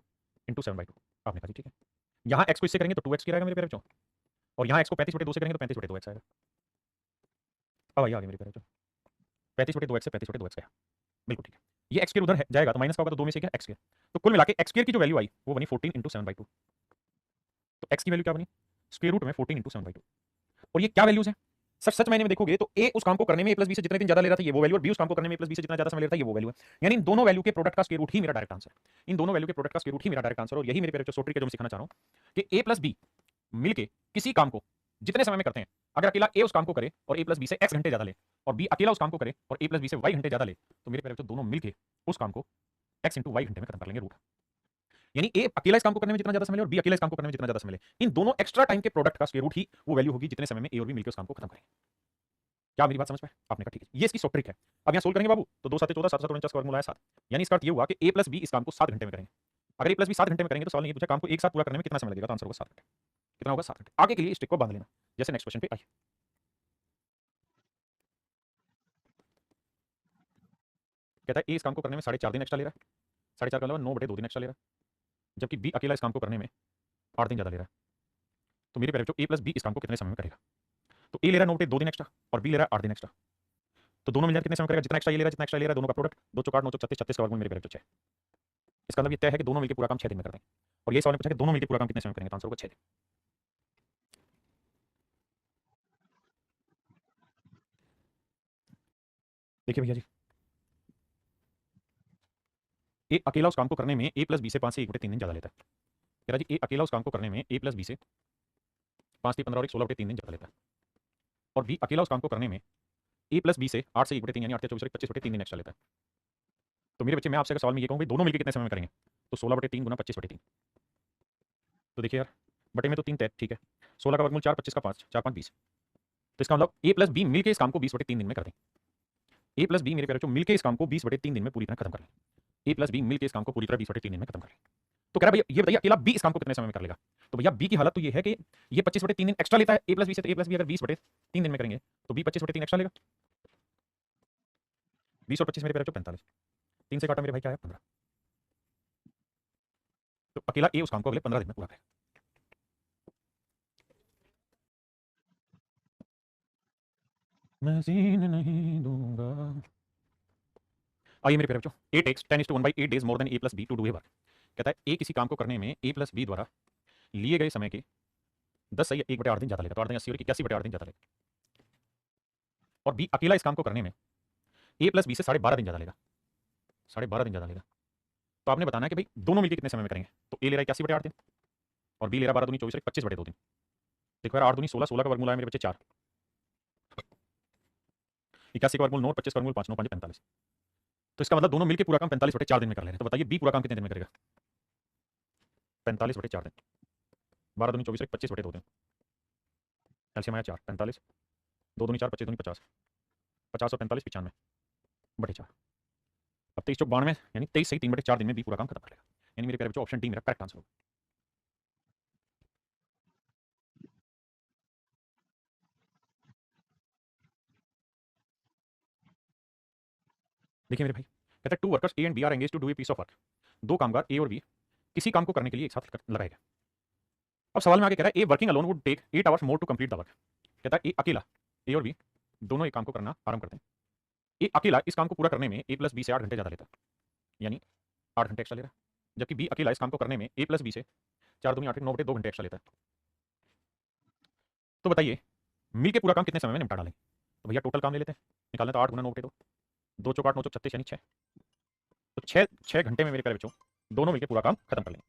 इंटू 7/2। आपने कहा ठीक है। यहाँ x को इससे करेंगे तो 2x की रहेगा मेरे प्यारे बच्चों और यहाँ x को 35/2 से करेंगे तो 35/2x आएगा। अब आइए आगे मेरे प्यारे बच्चों 35/2x से 35/2x आया। बिल्कुल ठीक है। ये x स्क्वायर उधर है जाएगा तो माइनस का होगा तो 2 में से क्या x स्क्वायर। तो कुल मिला के x स्क्वायर की जो वैल्यू आई वो बनी 14 इंटू 7/2। तो x की वैल्यू क्या बनी? स्क्वायर रूट में 14 इंटू 7/2। और ये क्या वैल्यूज है? सच सच मायने में देखोगे तो a उस काम को करने में a प्लस बी से जितने दिन ज्यादा ले रहा था ये वो वैल्यू और b उस काम को करने में a प्लस बी से जितना ज्यादा समय ले रहा था ये वो वैल्यू है। यानी इन दोनों वैल्यू के प्रोडक्ट का स्क्वायर रूट ही मेरा डायरेक्ट आंसर है। इन दोनों वैल्यू के प्रोडक्ट का स्क्वायर रूट ही मेरा डायरेक्ट आंसर। और यही मेरे प्यारे बच्चों ट्रिक है जो मैं सिखाना चाह रहा हूं कि a प्लस बी मिलके किसी काम को जितने समय में करते हैं, अगर अकेला a उस काम को करे और a प्लस बी से x घंटे ज्यादा ले और b अकेला उस काम को करे और a प्लस बी से y घंटे ज्यादा ले तो मेरे प्यारे बच्चों दोनों मिलके उस काम को x इंटू y घंटे में खत्म कर लेंगे रूट। यानी ए अकेला इस काम को करने में जितना ज्यादा समय ले और बी अकेला इस काम को करने में जितना ज्यादा समय ले, इन दोनों एक्स्ट्रा टाइम के प्रोडक्ट का स्क्वायर रूट ही वो वैल्यू होगी जितने समय में ए और बी मिलकर उस काम को खत्म करेंगे। क्या मेरी बात समझ में? आपने कहा ठीक है, ये इसकी शॉर्ट ट्रिक है। अब यहाँ सोल्व करेंगे बाबू तो 2 7 14 7 7 49 का वर्गमूल आया 7। यानी इसका अर्थ ये हुआ कि ए प्लस बी इस काम को 7 घंटे में करेंगे। अगर ए प्लस बी 7 घंटे में करेंगे तो सवाल ये पूछा काम को एक साथ पूरा करने में कितना समय लगेगा? तो आंसर होगा 7 घंटे। कितना होगा? 7 घंटे। आगे के लिए इस ट्रिक को बांध लेना। जैसे नेक्स्ट क्वेश्चन पे आइए। कहता है ए इस काम को करने में 4.5 दिन एक्स्ट्रा ले रहा है। 4.5 का मतलब 9/2 दिन एक्स्ट्रा ले रहा है, जबकि बी अकेला इस काम को करने में 8 दिन ज्यादा ले रहा है। तो मेरे प्यारे बच्चों ए प्लस बी इस काम को कितने समय में करेगा? तो ए ले रहा है 9/2 दिन एक्स्ट्रा और बी ले रहा है 8 दिन एक्स्ट्रा। तो दोनों मिलकर कितने समय करेगा? जितना एक्स्ट्रा ये ले रहा है जितना एक्स्ट्रा ले रहा है दोनों का प्रोडक्ट 2 4 8 9 36 36 का वर्गमूल मेरे प्यारे बच्चों 6। इसका मतलब ये तय है कि दोनों मिलकर पूरा काम 6 दिन में कर देंगे। और ये सवाल में पूछा कि दोनों मिलकर पूरा काम कितने समय में करेंगे? तो आंसर होगा 6 दिन। देखिए भैया जी ए अकेला उस काम को करने में ए प्लस बी से 5 से 1/3 दिन ज्यादा लेता है। कह रहा जी ए अकेला उस काम को करने में ए प्लस बी से 5 3 15 और 16/3 दिन ज्यादा लेता है और बी अकेला उस काम को करने में ए प्लस बी से 8 से 1/3 यानी 8 24 25/3 दिन एक्स्ट्रा लेता है। तो मेरे बच्चे मैं आपसे अगर सवाल में ये कहूँ भाई दोनों मिलकर कितने समय में करेंगे? तो 16/3 गुना 25/3। तो देखिए यार बटे में तो 3 तय ठीक है, 16 का वर्गमूल 4 25 का 5 4 5 20। तो इसका मतलब ए प्लस बी मिलकर इस काम को 20/3 दिन में कर दें। ए प्लस बी मेरे प्यारे बच्चों मिलकर इस काम को 20/3 दिन में पूरी तरह खत्म कर लें। ए प्लस बी मिल के इस काम को पूरी तरह 20/3 दिन में खत्म कर ले। तो कह रहा है भैया ये बताइए अकेला बी इस काम को कितने समय में कर लेगा। तो भैया बी की हालत तो ये है कि ये 25/3 दिन एक्स्ट्रा लेता है ए प्लस बी से। तो ए प्लस बी अगर 20/3 दिन में करेंगे तो बी 25/3 एक्स्ट्रा लेगा। 20 और 25 मेरे पेरे 45, 3 से काटा मेरे भाई क्या है 15। तो अकेला ए उस काम को अगले 15 दिन में पूरा करेगा। मैं सीन नहीं दूंगा। आइए मेरे प्यारे बच्चों, A takes 10:1/8 days more than A plus B to do a work. कहता है ए किसी काम को करने में ए प्लस बी द्वारा लिए गए समय के 10 सही 1/8 दिन ज़्यादा लेगा। तो 8 दिन 80 और 81/8 दिन ज़्यादा लेगा। और बी अकेला इस काम को करने में ए प्लस बी से 12.5 दिन ज़्यादा लेगा। 12.5 दिन ज़्यादा लेगा। तो आपने बताना है कि भाई दोनों मिलकर कितने समय में करेंगे। तो ए ले रहा है 81/8 दिन और बी ले रहा है 12 दूनी 24 और 25/2 दिन। देखो यार 8 दूनी 16, 16 का वर्गमूल आया मेरे बच्चे 4, 81 का वर्गमूल 9, 25 का वर्गमूल 5, 9 5 45। तो इसका मतलब दोनों मिलकर पूरा काम 45/4 दिन में कर ले रहे हैं। तो बताइए बी पूरा काम कितने दिन में करेगा। 45/4 दिन, 12 दूनी 24 25/2 दिन। एलसीएम आया 4, 45, 2 दूनी 4, 25 दूनी 50, 50 और 45 95/4। अब 23 चौक 92 यानी 23 सही 3/4 दिन में बी पूरा काम खत्म कर लेगा। यानी मेरे प्यारे बच्चों ऑप्शन डी मेरा करेक्ट आंसर होगा। देखिए मेरे भाई, कहता है 2 workers A and B are engage to do a piece of work. दो कामगार ए और बी किसी काम को करने के लिए एक साथ लगाए गए। अब सवाल में आगे कह रहा है A working alone would take 8 hours more to complete the work. कहता है ए अकेला, ए और बी दोनों एक काम को करना आरंभ करते हैं। ए अकेला इस काम को पूरा करने में ए प्लस बी से 8 घंटे ज़्यादा लेता है, यानी 8 घंटे एक्स्ट्रा ले रहा है। जबकि बी अकेला इस काम को करने में ए प्लस बी से 4 दूनी 8, 9/2 घंटे एक्स्ट्रा लेता है। तो बताइए मिल के पूरा काम कितने समय में निपटा डालेंगे। तो भैया टोटल काम ले लेते हैं, निकालना तो 8 गुना 9/2, 2 चौक 8, 9 चौक 36 यानी 6। तो 6 घंटे में मेरे प्यारे बच्चों दोनों मिलकर पूरा काम खत्म कर लेंगे।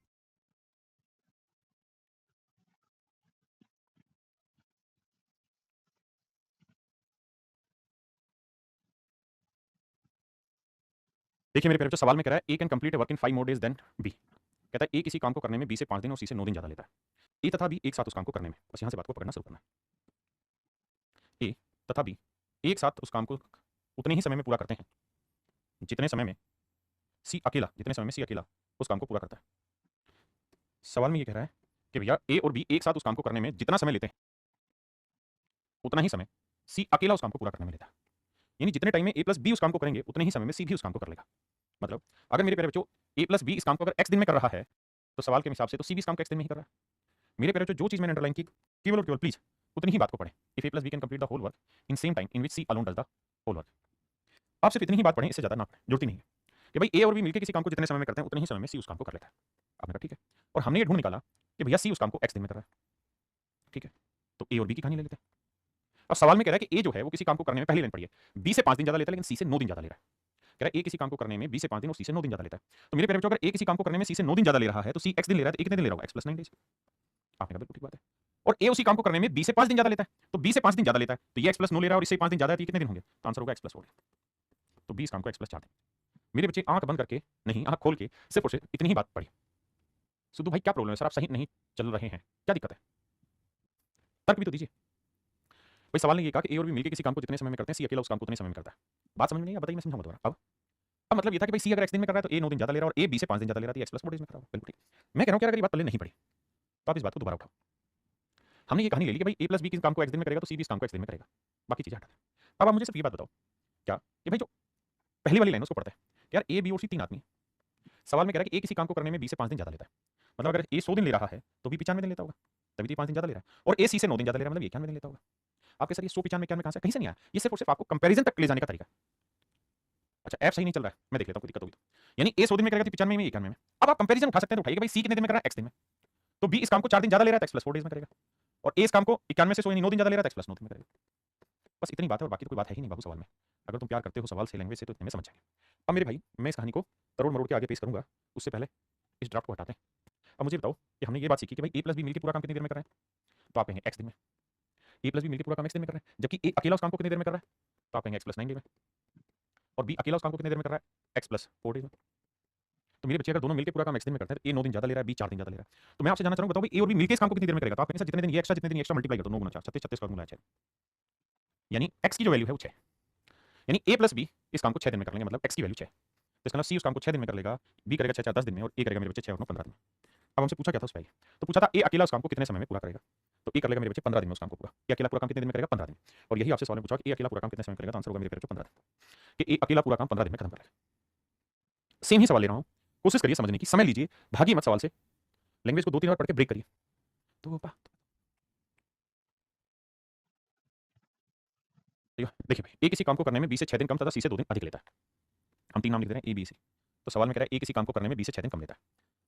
देखिए मेरे प्यारे बच्चों, सवाल में कह रहा है A can complete work in 5 more days than B. कहता है ए किसी काम को करने में बी से 5 दिन और सी से 9 दिन ज़्यादा लेता है। ए तथा बी एक साथ उस काम को करने में, बस यहाँ से बात को पकड़ना शुरू करना है। ए तथा बी एक साथ उस काम को उतने ही समय में पूरा करते हैं जितने समय में सी अकेला उस काम को पूरा करता है। सवाल में ये कह रहा है कि भैया ए और बी एक साथ उस काम को करने में जितना समय लेते हैं उतना ही समय सी अकेला उस काम को पूरा करने में लेता है। यानी जितने टाइम में ए प्लस बी उस काम को करेंगे उतने ही समय में सी भी उस काम को कर लेगा। मतलब अगर मेरे प्यारे बच्चों ए प्लस बी इस काम को अगर एक्स दिन में कर रहा है तो सवाल के हिसाब से तो सी भी इस काम को एक्स दिन में ही कर रहा है। मेरे प्यारे बच्चों जो चीज़ मैंने अंडरलाइन की केवल और केवल प्लीज उतनी ही बात को पढ़ें। If A plus B can complete the whole work in same time in which C alone does the whole work. आप सिर्फ इतनी ही बात पढ़ें, इससे ज़्यादा ना पढ़ें, जरूरत ही नहीं है कि भाई ए और बी मिलकर किसी काम को जितने समय में करते हैं उतने ही समय में सी उस काम को कर लेता है। आपने कहा ठीक है, और हमने ये ढूंढ निकाला कि भैया सी उस काम को एक्स दिन में कर रहा है। ठीक है, तो ए और बी की कहानी ले लेते हैं। अब सवाल में कह रहा है कि ए जो है वो किसी काम को करने में पहली लाइन पढ़िए बी से 5 दिन ज़्यादा लेता है लेकिन सी से 9 दिन ज़्यादा ले रहा है। कह रहा है ए किसी काम को करने में बी से 5 दिन और सी से 9 दिन ज़्यादा लेता है। तो मेरे प्यारे बच्चों अगर ए किसी काम को करने में सी से 9 दिन ज़्यादा ले रहा है तो सी एक्स दिन ले रहा है तो ए कितने दिन ले रहा होगा, एक्स प्लस 9 डेज। आपने कहा बिल्कुल ठीक बात है। और ए उसी काम को करने में बी से 5 दिन ज़्यादा लेता है, तो बी से 5 दिन ज़्यादा लेता है तो ये एक्स प्लस 9 ले रहा है और इससे 5 दिन ज़्यादा है तो ये कितने दिन होंगे, तो आंसर होगा एक्स प्लस 4। तो बी इस काम को एक्स प्लस 4 दिन। मेरे बच्चे आंख बंद करके नहीं, आंख खोल के सिर्फ और सिर्फ इतनी ही बात पढ़ी। सिद्धू भाई क्या प्रॉब्लम है सर, आप सही नहीं चल रहे हैं, क्या दिक्कत है, तर्क भी तो दीजिए। भाई सवाल ने ये कहा कि ए और बी मिलकर किसी काम को जितने समय में करते हैं सी अकेला उस काम को उतने समय में करता है। बात समझ में नहीं है, बताइए मैं समझाऊंगा दोबारा। अब मतलब ये था कि भाई सी अगर एक्स दिन में कर रहा है तो ए 9 दिन ज़्यादा ले रहा है और ए बी से 5 दिन ज़्यादा ले रहा है तो एक्स प्लस 4 डेज में कर रहा है। बिल्कुल ठीक। मैं कह रहा हूँ कि अगर ये बात पहले नहीं पढ़ी तो आप इस बात को दोबारा उठाओ। हमने ये कहानी ले ली कि भाई ए प्लस बी किस काम को एक्स दिन में करेगा तो सी भी इस काम को एक्स दिन में करेगा, बाकी चीज़ें हटा दें। अब आप मुझे सिर्फ ये बात बताओ क्या कि भाई जो पहली वाली लाइन उसको पढ़ते हैं यार ए बी और सी 3 आदमी। सवाल में कह रहा है कि ए किसी काम को करने में बी से 5 दिन ज़्यादा लेता है, मतलब अगर ए 100 दिन ले रहा है तो बी 95 दिन लेता होगा, तभी तो 5 दिन ज़्यादा ले रहा है। और ए सी से 9 दिन ज़्यादा ले रहा है मतलब 91 दिन लेता होगा। आपके सर ये 100 95 91 कहाँ से, कहीं से नहीं आया, ये सिर्फ और सिर्फ आपको कंपैरिजन तक ले जाने का तरीका। अच्छा ऐप सही नहीं चल रहा है, मैं देख लेता हूँ कोई दिक्कत होगी तो। यानी ए 100 दिन में करेगा तो 95 में 91 में। अब आप कंपैरिजन उठा सकते हैं तो उठाइए भाई सी कितने दिन में कर रहा है, एक्स दिन में। तो बी इस काम को 4 दिन ज़्यादा ले रहा है तो एक्स प्लस 4 डेज में करेगा, और ए इस काम को 91 से 100 यानी 9 दिन ज़्यादा ले रहा है तो एक्स प्लस 9 दिन में करेगा। बस इतनी बात है और बाकी तो कोई बात है ही नहीं बाबू सवाल में। अगर तुम प्यार करते हो सवाल से, लैंग्वेज से, तो इतने में समझ जाएंगे। अब मेरे भाई मैं इस कहानी को तरोड़ मरोड़ के आगे पेश करूंगा, उससे पहले इस ड्राफ्ट को हटाते हैं। अब मुझे बताओ कि हमने ये बात सीखी कि भाई ए प्लस बी मिलकर पूरा काम कितनी देर में कर रहे हैं, तो आप कहेंगे एक्स दिन में। ए प्लस बी मिलकर पूरा काम एक्स दिन में कर रहे हैं, जबकि ए अकेला उस काम को कितनी देर में कर रहा है, तो आप कहेंगे एक्स प्लस 9 डेज में। और बी अकेला उस काम को कितनी देर में कर रहा है, एक्स प्लस 4 डेज में। तो मेरे बच्चे अगर दोनों मिलकर पूरा काम एक्स दिन में करते हैं तो ए 9 दिन ज़्यादा ले रहा है, बी 4 दिन ज़्यादा ले रहा है। तो मैं आपसे जानना चाहूंगा बताओ ए और बी मिलकर इस काम को कितनी देर में करेगा, तो आप कहेंगे सर जितने दिन ये एक्स्ट्रा जितने दिन एक्स्ट्रा मल्टीप्लाई कर दो, 9 गुना 4 36 36 का गुना 6, यानी एक्स की जो वैल्यू है वो 6, यानी ए प्लस बी इस काम को 6 दिन में कर लेंगे, मतलब एक्स की वैल्यू 6। तो इसका मतलब सी उस काम को 6 दिन में कर लेगा, बी करेगा 6 4 10 दिन में और ए करेगा मेरे बच्चे 6 और 9 15 दिन में। अब हमसे पूछा क्या था उस पहले? तो पूछा था ए अकेला उस काम को कितने समय में पूरा करेगा? तो ए कर लेगा मेरे बच्चे 15 दिन में उस काम को पूरा। ए अकेला पूरा काम कितने दिन में करेगा? 15 दिन। और यही आपसे सवाल में पूछा कि ए अकेला पूरा काम कितने समय में करेगा? तो आंसर होगा मेरे प्यारे बच्चों 15 दिन। कि ए अकेला पूरा काम 15 दिन में खत्म कर लेगा। सेम ही सवाल ले रहा हूँ, कोशिश करिए समझने की, समय लीजिए, भागिए मत सवाल से, लैंग्वेज को 2-3 बार पढ़ के ब्रेक करिए। तो देखिए भाई, ए किसी काम को करने में बी से 6 दिन कम तथा सी से 2 दिन अधिक लेता है। हम 3 नाम लिख दे रहे हैं ए, बी, सी। तो सवाल में कह रहा है ए किसी काम को करने में बी से 6 दिन कम लेता है।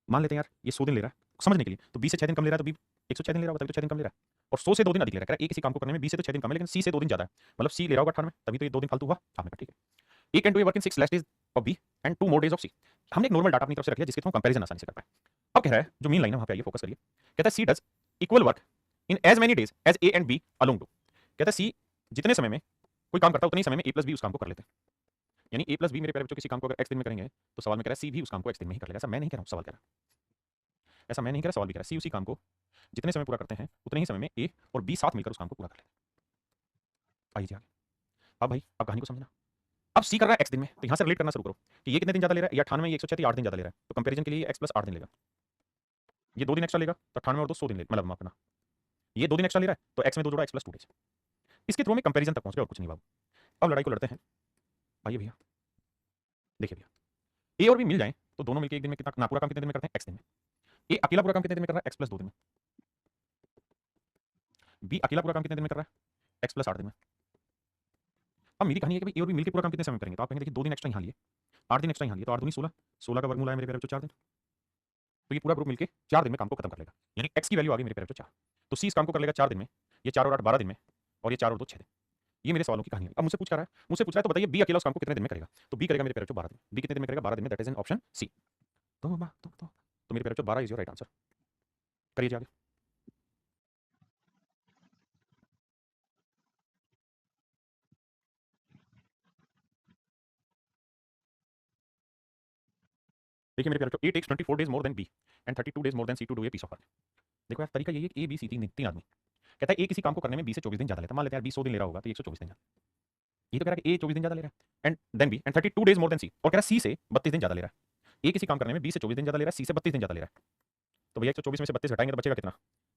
मान लेते हैं यार ये 100 दिन ले रहा है समझने के लिए, तो बी से 6 दिन कम ले रहा है तो बी 106 दिन ले रहा होगा, तभी तो 6 दिन कम ले रहा है। और 100 से 2 दिन अधिक ले रहा है। कह रहा है ए किसी काम को करने में बी से तो 6 दिन कम है लेकिन सी से 2 दिन ज्यादा है, मतलब सी ले रहा होगा 98, तभी तो ये 2 दिन फालतू हुआ। आपने कहा ठीक है। A can do work in 6 less days of B and 2 more days of C. हमने एक नॉर्मल डाटा अपनी तरफ से रख लिया जिसके थ्रू कंपैरिजन आसानी से कर पाए। अब कह रहा है जो मेन लाइन है वहां पे आइए फोकस करिए। कहता है C does equal work in as many days as A and B along do. कहता है सी जितने समय में कोई काम करता है उतने ही समय में ए प्लस बी उस काम को कर लेते हैं। यानी ए प्लस बी मेरे प्यारे बच्चों किसी काम को अगर एक्स दिन में करेंगे तो सवाल में कह रहा है सी भी उस काम को एक्स दिन में ही कर लेगा। ऐसा मैं नहीं कह रहा हूं, सवाल कह रहा है। ऐसा मैं नहीं कह रहा, सवाल भी कह रहा है सी उसी काम को जितने समय पूरा करते हैं उतने ही समय में ए और बी साथ मिलकर उस काम को पूरा कर लेते हैं। आइए आगे। अब भाई अब कहानी को समझना। अब सी कर रहा है एक्स दिन में, तो यहां से रिलेट करना शुरू करो कि ये कितने दिन ज्यादा ले रहा है, ये 98, ये 106, 8 दिन ज्यादा ले रहा है। तो कंपैरिजन के लिए एक्स प्लस 8 दिन लेगा। ये 2 दिन एक्स्ट्रा लेगा तो 98 और 2 100 दिन ले, मतलब माफ करना, ये 2 दिन एक्स्ट्रा ले रहा है तो एक्स में 2 जोड़ा एक्स प्लस 2 डेज। इसके थ्रू में कंपैरिजन तक पहुंच गए और कुछ नहीं बाबू। अब लड़ाई को लड़ते हैं। आइए भैया देखिए भैया, ए और बी मिल जाए तो दोनों मिलकर एक दिन में कितना ना पूरा काम कितने दिन में करते हैं? एक्स दिन में। ए अकेला पूरा काम कितने दिन में कर रहा है? एक्स प्लस 2 दिन में। बी अकेला पूरा काम कितने दिन में कर रहा है? एक्स प्लस 8 दिन में। अब मेरी कहानी है कि भाई ए और बी मिलकर पूरा काम कितने समय में करेंगे? तो आप कहेंगे देखिए 2 दिन एक्स्ट्रा यहाँ लिए, 8 दिन एक्स्ट्रा यहाँ लिए, तो 8 दूनी 16, 16 का वर्गमूल आया मेरे प्यारे बच्चों 4 दिन। तो ये पूरा ग्रुप मिलकर 4 दिन में काम को खत्म कर लेगा। यानी एक्स की वैल्यू आ गई मेरे प्यारे बच्चों 4। तो सी इस काम को कर लेगा 4 दिन में, ये 4 और 8 12 दिन में, और ये 4 और 2 6 दिन। ये मेरे सवालों की कहानी है। अब मुझसे पूछ रहा है, तो बताइए बी अकेला उस काम को कितने दिन में करेगा? तो बी करेगा मेरे प्यारे बच्चों 12 दिन। बी कितने दिन में करेगा? 12 दिन में, that is an option C. तो मेरे प्यारे बच्चों 12 इज योर राइट आंसर। करिए आगे। देखिए मेरे प्यारे बच्चों, A takes 24 days more than B and 32 days more than C to do a piece of work. देखो यार तरीका यही है कि ए बी सी तीन आदमी, कहता है ए किसी काम को करने में बी से 24 दिन ज्यादा लेता है। मान लेते हैं यार बी 100 दिन ले रहा होगा तो 124 दिन ज्यादा। ये तो कह रहा है कि ए 24 दिन ज्यादा ले रहा है and then B and 32 days more than C, और कह रहा है सी से 32 दिन ज्यादा ले रहा है। ए किसी काम करने में बी से 24 दिन ज्यादा ले रहा है, सी से 32 दिन ज्यादा ले रहा है। तो भैया 124 में से 32 घटाएंगे तो बचेगा कितना?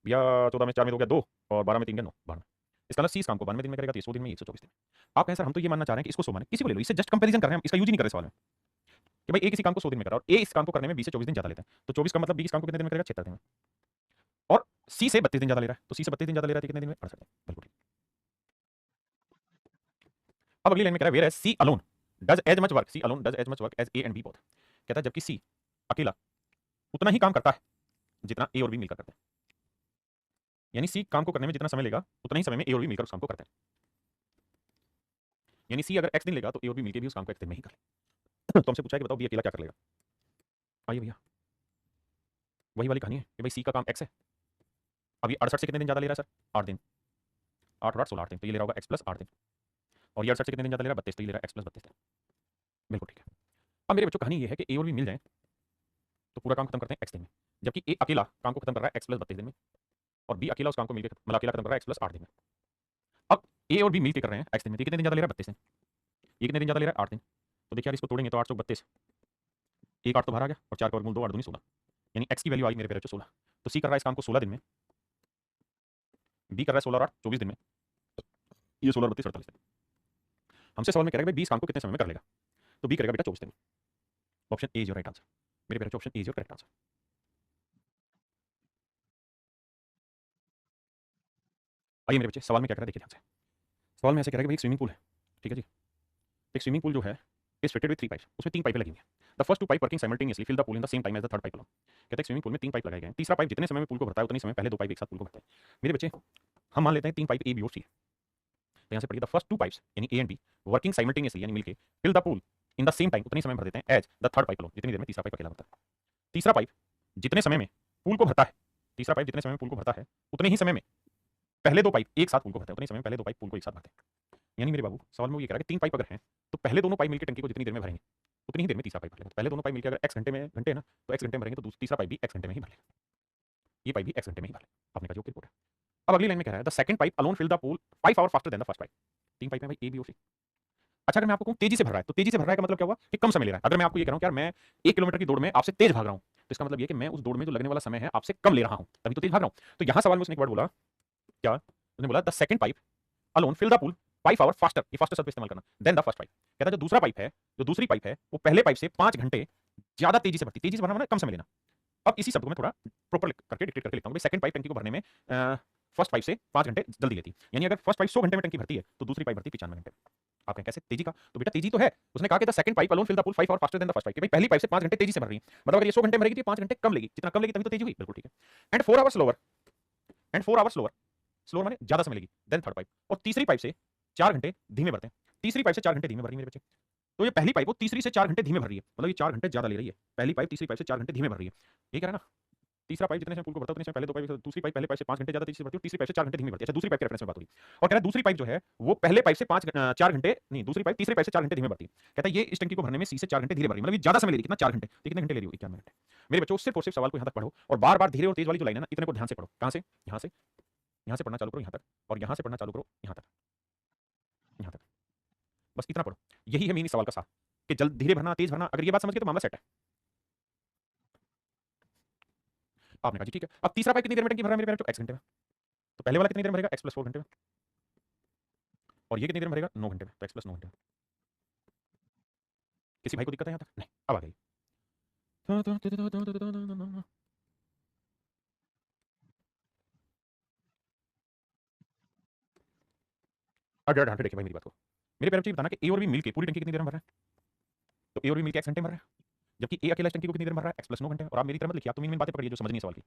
भैया 14 में 4 में 2 गया 2 और 12 में 3 गया 9, 12। इसका मतलब सी इस काम को 92 दिन में करेगा तो 100 दिन में 124 दिन। आप कहें सर हम तो ये मानना चाह रहे हैं कि इसको 100 माने, किसी को ले लो, इससे जस्ट कंपैरिजन कर रहे हैं हम, इसका यूज ही नहीं कर रहे सवाल में कि भाई ए किसी काम को 100 दिन में कर रहा है और ए इस काम को करने में बी से 24 दिन ज्यादा लेता है। तो 24 का मतलब बी इस काम को कितने दिन में करेगा? 76 दिन में। और सी से 32 दिन ज्यादा ले रहा है, तो सी से 32 दिन ज्यादा ले रहा है कितने दिन में? 68 दिन। बिल्कुल ठीक। अब अगली लाइन में कह रहा है whereas C alone does as much work, C alone does as much work as A and B both. कहता है जबकि सी अकेला उतना ही काम करता है जितना ए और बी मिलकर करते हैं। यानी सी काम को करने में जितना समय लेगा उतना ही समय में ए और बी मिलकर उस काम को करते हैं। यानी सी अगर एक्स दिन लेगा तो ए और बी मिलकर भी उस काम को एक्स दिन में ही कर ले। तो हमसे पूछा है कि बताओ बी अकेला क्या कर लेगा? आइए भैया वही वाली कहानी है कि भाई सी का काम एक्स है। अब ये 68 से कितने दिन ज्यादा ले रहा है सर? 8 दिन। 8 और 8 16 8 दिन, तो ये ले रहा होगा एक्स प्लस 8 दिन। और ये 68 से कितने दिन ज्यादा ले रहा है? 32, तो ये ले रहा है एक्स प्लस 32 दिन। बिल्कुल ठीक है। अब मेरे बच्चों कहानी ये है कि ए और बी मिल जाए तो पूरा काम खत्म करते हैं एक्स दिन में, जबकि ए अकेला काम को खत्म कर रहा है एक्स प्लस 32 दिन में, और बी अकेला उस काम को मिलकर मतलब अकेला खत्म कर रहा है एक्स प्लस 8 दिन में। अब ए और बी मिलकर कर रहे हैं एक्स दिन में, तो ये कितने दिन ज्यादा ले रहा है? 32 दिन। ये कितने दिन ज्यादा ले रहा है? 8 दिन। तो देखिए यार इसको तोड़ेंगे तो 8 चौक 32, एक 8 तो बाहर आ गया और 4 का वर्गमूल 2 8 दूनी 16, यानी एक्स की वैल्यू आई मेरे प्यारे बच्चों 16। तो सी कर रहा है इस काम को 16 दिन में, बी कर रहा है 16 और 8 24 दिन में, ये 16 32 48 दिन। हमसे सवाल में कह रहा है भाई 20 काम को कितने समय में कर लेगा? तो बी करेगा बेटा 24 दिन में। Option A is your right answer. मेरे प्यारे बच्चों option A is your correct answer. आइए मेरे बच्चे सवाल में क्या कह रहा है देखिए ध्यान से। सवाल में ऐसे कह रहा है कि भाई एक स्विमिंग पूल है, ठीक है जी। एक स्विमिंग पूल जो है इज फिटेड विद 3 पाइप्स, उसमें 3 पाइपें लगी हुई हैं। The first 2 pipe working simultaneously fill the pool in the same time as the third pipe alone. कहते हैं स्विमिंग पूल में 3 पाइप लगाए गए हैं, तीसरा पाइप जितने समय में पूल को भरता है उतने समय पहले 2 पाइप एक साथ पूल को भरता है। मेरे बच्चे हम मान लेते हैं 3 पाइप ए बी और सी। तो यहाँ से पढ़िए द फर्स्ट 2 पाइप्स यानी A and B working simultaneously यानी मिलके fill the pool in the same time, उतनी समय भर देते हैं as the third pipe alone, जितनी देर में तीसरा पाइप अकेला भरता है। तीसरा पाइप जितने समय में पूल को भरता है, तीसरा पाइप जितने समय में पूल को भरता है उतने ही समय में पहले 2 पाइप एक साथ पूल को भरते हैं, उतने ही समय में पहले 2 पाइप पूल को एक साथ भरते हैं। यानी मेरे बाबू सवाल में वो ये कह रहा है कि 3 पाइप अगर हैं तो पहले दोनों पाइप मिलकर टंकी को जितनी देर में भरेंगे उतनी ही देर में तीसरा पाइप भर लेगा। तो पहले दोनों पाइप मिलकर अगर एक्स घंटे में घंटे है ना तो एक्स घंटे में भरेंगे तो तीसरा पाइप भी एक्स घंटे में ही भर लेगा, ये पाइप भी एक्स घंटे में ही भर लेगा। आपने कहा जो कि रिपोर्ट है। अब अगली लाइन में कह रहा है the second pipe alone fill the pool 5 hour faster than the first pipe. 3 pipe में भाई ए बी और सी, अच्छा, अगर मैं आपको कहूं तेजी से भर रहा है, तो तेजी से भर रहा है का मतलब क्या हुआ कि कम समय ले रहा है। अगर मैं आपको ये कह रहा हूं कि यार मैं 1 किलोमीटर की दौड़ में आपसे तेज भाग रहा हूं, तो इसका मतलब ये कि मैं उस दौड़ में जो लगने वाला समय है आपसे कम ले रहा हूं, तभी तो तेज भाग रहा हूं। तो यहां सवाल में उसने एक वर्ड बोला, क्या उसने बोला, the second pipe alone fill the pool 5 hour faster, ये फास्टर शब्द इस्तेमाल करना, देन द फर्स्ट पाइप। कहता है जो दूसरा पाइप है, जो दूसरी पाइप है, वो पहले पाइप से 5 घंटे ज्यादा तेजी से भरती, तेजी से भरना मतलब कम समय लेना। अब इसी शब्द को मैं थोड़ा प्रॉपर करके डिक्टेट करके लिखता हूं। सेकंड पाइप टंकी को भरने में फर्स्ट पाइप से 5 घंटे जल्दी लेती, यानी अगर फर्स्ट पाइप 100 घंटे में टंकी भरती है तो दूसरी पाइप भरती 95 घंटे। आप कहें कैसे तेजी का, तो बेटा तेजी तो है, उसने कहा कि the second pipe alone fill the pool 5 hour faster than the first pipe, कि भाई पहली पाइप से 5 घंटे तेजी से भर रही है, मतलब अगर ये 100 घंटे भरेगी तो 5 घंटे कम लेगी, जितना कम लेगी तभी तो तेजी हुई, बिल्कुल ठीक है। And 4 hours slower, and 4 hours slower, slower माने ज्यादा समय लेगी, देन थर्ड पाइप, और तीसरी पाइप से 4 घंटे धीमे भरते हैं, तीसरी पाइप से 4 घंटे धीमे भर रही है मेरे बच्चे। तो ये पहली पाइप वो तीसरी से 4 घंटे धीमे भर रही है, मतलब ये 4 घंटे ज्यादा ले रही है, पहली पाइप तीसरी पाइप से 4 घंटे धीमे भर रही है, ये कह रहा है ना। तीसरा पाइप जितने समय पूल को भरता है उतने समय पहले दो पाइप, दूसरी पाइप पहले पाइप से 5 घंटे ज्यादा तेजी से भरती है, तीसरी पाइप से 4 घंटे धीमे भरती है। अच्छा, दूसरी पाइप के रेफरेंस में बात हो रही है, और कह रहा है दूसरी पाइप जो है वो पहले पाइप से 4 घंटे नहीं, दूसरी पाइप तीसरी पाइप से 4 घंटे धीमे भरती है। कहता है ये इस टंकी को भरने में सी से 4 घंटे धीरे भर रही है, मतलब ये ज्यादा समय ले रही है, कितना 4 घंटे, तो कितने घंटे ले रही होगी, 91 घंटे। मेरे बच्चों सिर्फ और सिर्फ सवाल को यहां तक पढ़ो, और बार बार धीरे और तेज वाली जो लाइन है ना, इतने को ध्यान से पढ़ो। कहां से, यहां से, यहां से पढ़ना चालू करो यहां तक, और यहां से पढ़ना चालू करो यहां तक, यहां तक, बस इतना पढ़ो। यही है मेन सवाल का सार, कि जल्द धीरे भरना तेज भरना, अगर ये बात समझ गए तो मामला सेट है। आपने कहा जी ठीक है। अब तीसरा पाइप कितनी देर में टंकी भर रहा है मेरे पेरेंट्स, एक्स घंटे में, तो पहले वाला कितनी देर में भरेगा, एक्स प्लस 4 घंटे में, और ये कितनी देर में भरेगा, 9 घंटे में, तो एक्स प्लस 9 घंटे में। किसी भाई को दिक्कत है यहां तक, नहीं, अब आ गई। अब डेढ़ घंटे देखिए भाई मेरी बात को, मेरे पेरेंट्स ये बताना कि ए और बी मिलके पूरी टंकी कितनी देर में भर रहा है, तो ए और बी मिलके एक्स घंटे में भर रहा है, जबकि ए अकेला इस टंकी को कितनी देर में भर रहा है, एक्स प्लस 9 घंटे में। और आप मेरी तरह मत लिखिए, आप तो मेन मेन बातें पकड़िए जो समझनी है सवाल की।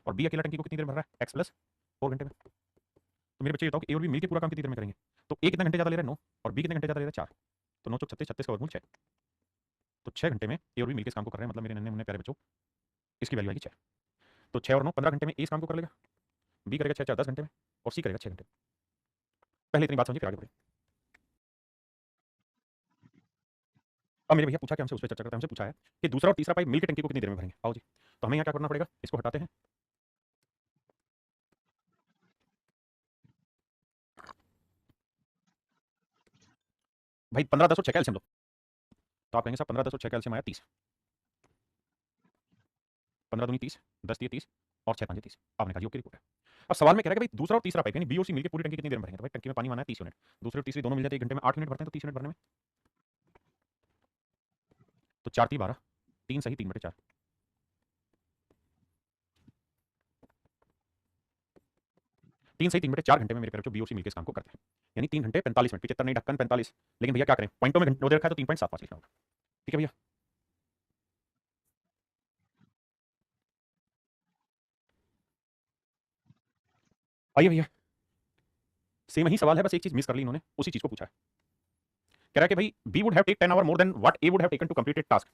और बी अकेला टंकी को कितनी देर में भर रहा है, एक्स प्लस 4 घंटे में। तो मेरे बच्चे ये बताओ कि ए और बी मिलके पूरा काम कितनी देर में करेंगे, तो ए कितना घंटे ज्यादा ले रहा है, 9, और बी कितने घंटे ज्यादा ले रहा है, 4, तो 9 चौक 36, 36 का वर्गमूल 6, तो 6 घंटे में ए और बी मिलकर इस काम को कर रहे हैं, मतलब मेरे नन्हे मुन्ने प्यारे बच्चों इसकी वैल्यू आएगी 6। तो 6 और 9 15 घंटे में ए इस काम को कर लेगा, बी करेगा 6 4 10 घंटे में, और सी करेगा 6 घंटे में। पहले इतनी बात समझिए फिर आगे बढ़े। अब मेरे भैया पूछा कि हमसे उस पर चर्चा करते हैं, हमसे पूछा है कि दूसरा और तीसरा पाइप मिलकर टंकी को कितनी देर में भरेंगे, आओ जी। तो हमें यहाँ क्या करना पड़ेगा, इसको हटाते हैं, भाई 15 10 और 6 का एलसीएम लो, तो आप कहेंगे साहब 15 10 और 6 का एलसीएम आया 30, 15 दूनी 30, 10 दिए 30, और 6 5 30। आपने कहा ओके रिपोर्ट है। अब सवाल में कह रहा है कि भाई दूसरा और तीसरा पाइप यानी बी और सी मिलकर पूरी टंकी कितनी देर में भरेंगे, तो भाई टंकी में पानी माना है 30 यूनिट, दूसरी और तीसरी दोनों मिल जाते 1 घंटे में 8 यूनिट भरते हैं, तो 30 यूनिट भरने में, तो 4 3 12, 3 सही 3 बटे 4, 3 सही 3 बटे 4 घंटे में मेरे प्यारे बच्चों बी और सी मिलकर इस काम को करते हैं, यानी 3 घंटे 45 मिनट, 75 नहीं ढक्कन 45, लेकिन भैया क्या करें पॉइंटों में घंटे रखा है तो 3.75 लिखना होगा, ठीक है भैया। आइए भैया, सेम ही सवाल है, बस एक चीज मिस कर ली इन्होंने, उसी चीज को पूछा है। कह रहा है कि भाई B would have take 10 hour more than what A would have taken to complete it task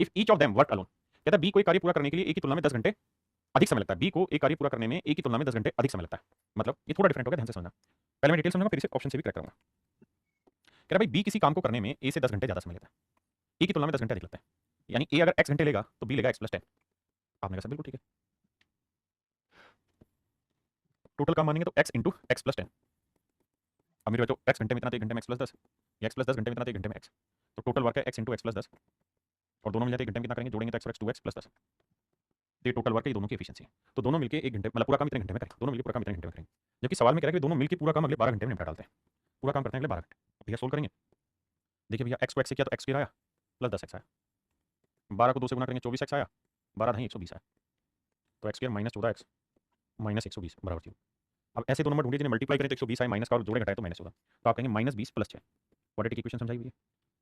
if each of them work alone. कहता है बी को एक कार्य पूरा करने के लिए ए की तुलना में 10 घंटे अधिक समय लगता है, बी को एक कार्य पूरा करने में ए की तुलना में 10 घंटे अधिक समय लगता है, मतलब ये थोड़ा डिफरेंट होगा, ध्यान से समझना। पहले मैं डिटेल समझूंगा फिर इसे ऑप्शन से भी करेक्ट करूंगा। कह रहा है भाई बी किसी काम को करने में ए से 10 घंटे ज्यादा समय लेता है, ए की तुलना में 10 घंटे अधिक लगता है, यानी ए अगर एक्स घंटे लेगा तो बी लेगा एक्स प्लस 10। आपने कहा सर बिल्कुल ठीक है, टोटल काम मानेंगे तो एक्स इंटू एक्स प्लस 10। अब मेरे बच्चों एक्स घंटे में इतना तो 1 घंटे में एक्स प्लस 10, एक्स प्लस 10 घंटे में इतना तो 1 घंटे में एक्स, तो टोटल वर्क है एक्स इंटू एक्स प्लस 10, और दोनों मिल जाते 1 घंटे में कितना करेंगे, जोड़ेंगे तो एक्स और एक्स 2x प्लस 10, तो ये टोटल वर्क है, ये दोनों की एफिशिएंसी है। तो दोनों मिलके 1 घंटे मतलब पूरा काम इतने घंटे में करेंगे, दोनों मिलके पूरा काम इतने घंटे में करेंगे, जबकि सवाल में कह रहा है कि दोनों मिलके पूरा काम अगले 12 घंटे में निपटा डालते हैं, पूरा काम करते हैं अगले 12 घंटे। भैया सोल्व करेंगे, देखिए भैया एक्स को एक्स से किया तो एक्स स्क्वायर आया प्लस 10x आया, 12 को 2 से गुना करेंगे 24x आया, 12 नहीं 120 आया, तो x square minus 14x minus 120 बराबर 0। अब ऐसे दो नंबर ढूंढिए जिन्हें मल्टीप्लाई करें तो 120 आए, माइनस का और जोड़े घटाए तो माइनस 14, तो आप कहेंगे माइनस 20 प्लस 6। क्वाड्रेटिक इक्वेशन समझाई हुई है,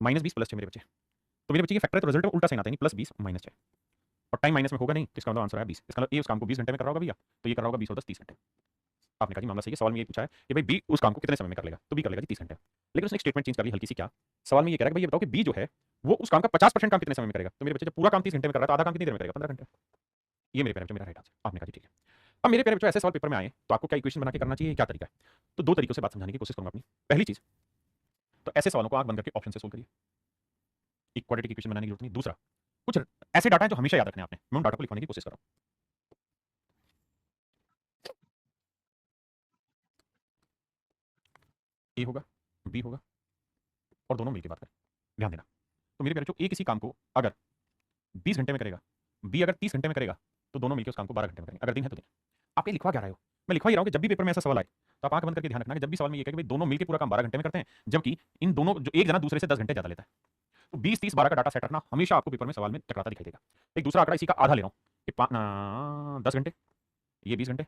माइनस 20 प्लस 6 मेरे बच्चे, तो मेरे बच्चे ये फैक्टर है तो रिजल्ट में उल्टा साइन आता है, प्लस 20 माइनस 6, और टाइम माइनस में होगा नहीं, तो इसका मतलब आंसर है 20। इसका मतलब ए उस काम को 20 घंटे में कर रहा होगा भैया, तो ये कर रहा होगा 20 और 10 30 घंटे। आपने कहा जी मामला सही है, सवाल में ये पूछा है कि भाई बी उस काम को कितने समय में कर लेगा, तो बी कर लेगा जी 30 घंटे, लेकिन उसने एक स्टेटमेंट चेंज कर ली हल्की सी। क्या सवाल में ये कह रहा है कि भाई ये बताओ कि बी जो है वो उस काम का 50% काम कितने समय में करेगा, तो मेरे बच्चे जब पूरा काम 30 घंटे में कर रहा है तो आधा काम कितनी देर में करेगा, 15 घंटे। ये मेरे प्यारे बच्चों मेरा राइट आंसर। आपने कहा जी ठीक है। अब मेरे प्यारे बच्चों ऐसे सवाल पेपर में आए तो आपको क्या इक्वेशन बना के करना चाहिए, क्या तरीका है, तो दो तरीकों से बात समझाने की कोशिश करूंगा अपनी। पहली चीज तो ऐसे सवालों को आंख बंद करके ऑप्शन से सोल्व करिए, एक क्वाड्रेटिक इक्वेशन बनाने की जरूरत नहीं। दूसरा कुछ ऐसे डाटा है जो हमेशा याद रखने आपने, मैं उन डाटा को लिखवाने की कोशिश कर रहा हूं। ए होगा, बी होगा, और दोनों मिलकर बात करें, ध्यान देना। तो मेरे प्यारे बच्चों, ए किसी काम को अगर 20 घंटे में करेगा, बी अगर 30 घंटे में करेगा, तो दोनों मिलकर उस काम को 12 घंटे में करेंगे। अगर दिन है तो दिन। आप ये लिखवा क्या रहे हो? मैं लिखवा ही रहा हूँ कि जब भी पेपर में ऐसा सवाल आए तो आप आंख बंद करके ध्यान रखना कि जब भी सवाल में ये कहे कि भाई दोनों मिलकर पूरा काम 12 घंटे में करते हैं, जबकि इन दोनों जो एक जना दूसरे से 10 घंटे ज्यादा लेता है, तो 20 30 12 का डाटा सेट रखना, हमेशा आपको पेपर में सवाल में टकराता दिखाई देगा। एक दूसरा आंकड़ा इसी का आधा ले रहा हूँ कि 10 घंटे, ये 20 घंटे,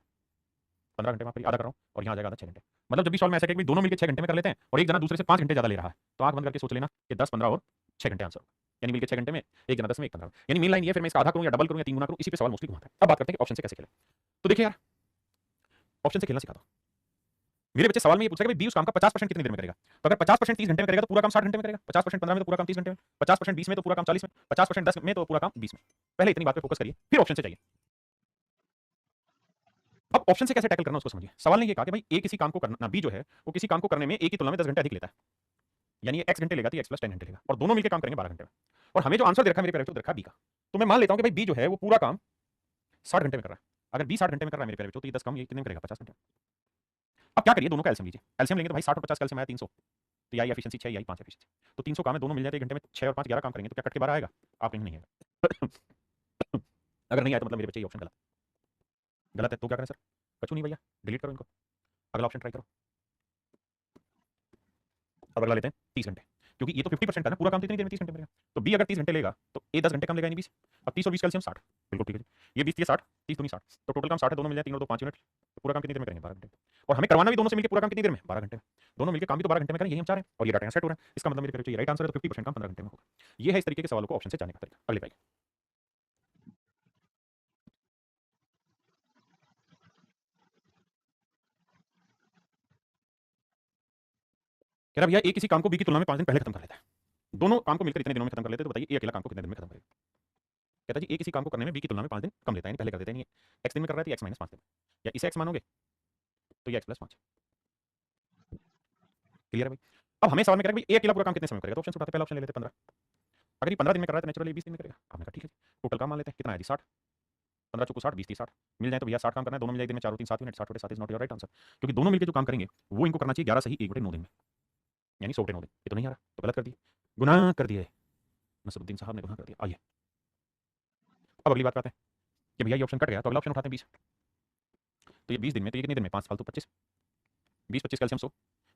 15 घंटे, वहां पर आधा कर रहा हूँ, और यहाँ आ जाएगा आधा 6 घंटे। मतलब जब भी सवाल में ऐसा है कि दोनों मिलकर 6 घंटे में कर लेते हैं और एक जना दूसरे से 5 घंटे ज्यादा ले रहा है, तो आंख बंद करके सोच लेना कि 10 15 और 6 घंटे आंसर, यानी मिलकर 6 घंटे में, एक जना 10 में, एक 15। यानी मेन लाइन ये, फिर मैं इसका आधा करूँ या डबल करूँ या 3 गुना करूँ, इसी पे सवाल मोस्टली घुमाता है। अब बात करते हैं कि ऑप्शन से कैसे खेलें। तो देखिए यार, ऑप्शन से खेलना सिखाता हूं। मेरे बच्चे सवाल में ये पूछा कि भाई बी उस काम का 50% कितनी देर में करेगा। तो अगर 50% 30 घंटे में करेगा तो पूरा काम 60 घंटे में करेगा, 50% 15 में तो पूरा काम 30 घंटे में, 50% 20 में तो पूरा काम 40 में, 50% 10 में तो पूरा काम 20 में। पहले इतनी बात पे फोकस करिए, फिर ऑप्शन से जाइए। अब ऑप्शन से कैसे टैकल करना उसको समझिए। सवाल ने ये कहा कि भाई ए किसी काम को करना, बी जो है वो किसी काम को करने में ए की तुलना में 10 घंटे अधिक लेता है, यानी ये x घंटे लेगा तो x प्लस 10 घंटे लेगा, और दोनों मिलकर काम करेंगे 12 घंटे में। और हमें जो आंसर दे रखा है मेरे प्यारे बच्चों, दे रखा है बी का। तो मैं मान लेता हूं कि भाई बी जो है वो पूरा काम 60 घंटे में कर रहा है। अगर बी 60 घंटे में कर रहा है मेरे प्यारे बच्चों, तो ये 10 कम ये कितने में करेगा? 50 घंटे। अब क्या करिए, दोनों का एलसीएम लीजिए। एलसीएम लेंगे तो भाई 60 और 50 का एलसीएम आया 300, तो यही एफिशिएंसी 6, यही 5 एफिशिएंसी। तो 300 काम है, दोनों मिल जाते 1 घंटे में, 6 और 5 11 काम करेंगे, तो क्या कट के 12 आएगा? आप कहीं नहीं आएगा। अगर नहीं आया तो मतलब मेरे बच्चे ये ऑप्शन गलत गलत है। तो क्या करें सर? कछु नहीं भैया, डिलीट करो इनको, अगला ऑप्शन ट्राई करो। अब अगला लेते हैं 30 घंटे, क्योंकि ये तो 50% है ना, पूरा काम तो इतनी देर में 30 घंटे में करेगा। तो बी अगर 30 घंटे लेगा तो ए 10 घंटे कम लेगा, यानी 20। अब 30 और 20 का एलसीएम 60, बिल्कुल ठीक है जी। ये 20 ये 60, 30 दूनी 60, तो टोटल काम 60 है, दोनों मिल जाए 3 और 2 5 यूनिट, तो पूरा काम कितनी देर में करेंगे? 12 घंटे। और हमें करवाना भी दोनों से मिलकर पूरा काम कितनी देर में? 12 घंटे में। दोनों मिलकर काम भी तो 12 घंटे में करें, यही हम चाह रहे हैं, और ये डाटा सेट हो रहा है। इसका मतलब मेरे ये राइट आंसर है, तो 50% काम 15 घंटे में होगा। ये है इस तरीके के सवालों को ऑप्शन से जाने का तरीका। अगले भाई, कह रहा भैया ए किसी काम को बी की तुलना में 5 दिन पहले खत्म कर लेता है, दोनों काम को मिलकर इतने दिनों में खत्म कर लेते हैं, तो बताइए ए अकेला काम को कितने दिन में खत्म करेगा? कहता है जी ए किसी काम को करने में बी की तुलना में 5 दिन कम लेता है, यानी पहले कर देता है। नहीं एक्स दिन में कर रहा है तो एक्स माइनस 5 दिन, या इसे एक्स मानोगे तो ये एक्स प्लस 5। क्लियर है भाई? अब हमें सवाल में कह रहा है भाई ए अकेला पूरा काम कितने समय में करेगा, तो ऑप्शन उठाते, पहला ऑप्शन ले लेते हैं 15। अगर ये 15 दिन में कर रहा है तो नेचुरली 20 दिन में करेगा। आपने कहा ठीक है, टोटल काम मान लेते हैं, कितना है जी 60, 15 चौको 60, 20 30 60 मिल जाए तो भैया 60 काम करना है, दोनों मिल जाए दिन में, 4 और 3 7 यूनिट, 60 बटे 7 is not your right answer, क्योंकि दोनों मिलकर जो काम करेंगे वो इनको करना चाहिए 11 सही 1 बटे 9 दिन में, यानी 100 बटे 9 दिन। ये तो नहीं आ रहा, तो गलत कर दिए, गुनाह कर दिए, नसरुद्दीन साहब ने गुनाह कर दिया। आइए अब अगली बात करते हैं कि भैया ये ऑप्शन कट गया, तो अगला ऑप्शन उठाते हैं 20। तो ये 20 दिन में, तो ये कितने दिन में? 5 फालतू 25, 20 25 कैल्शियम 100,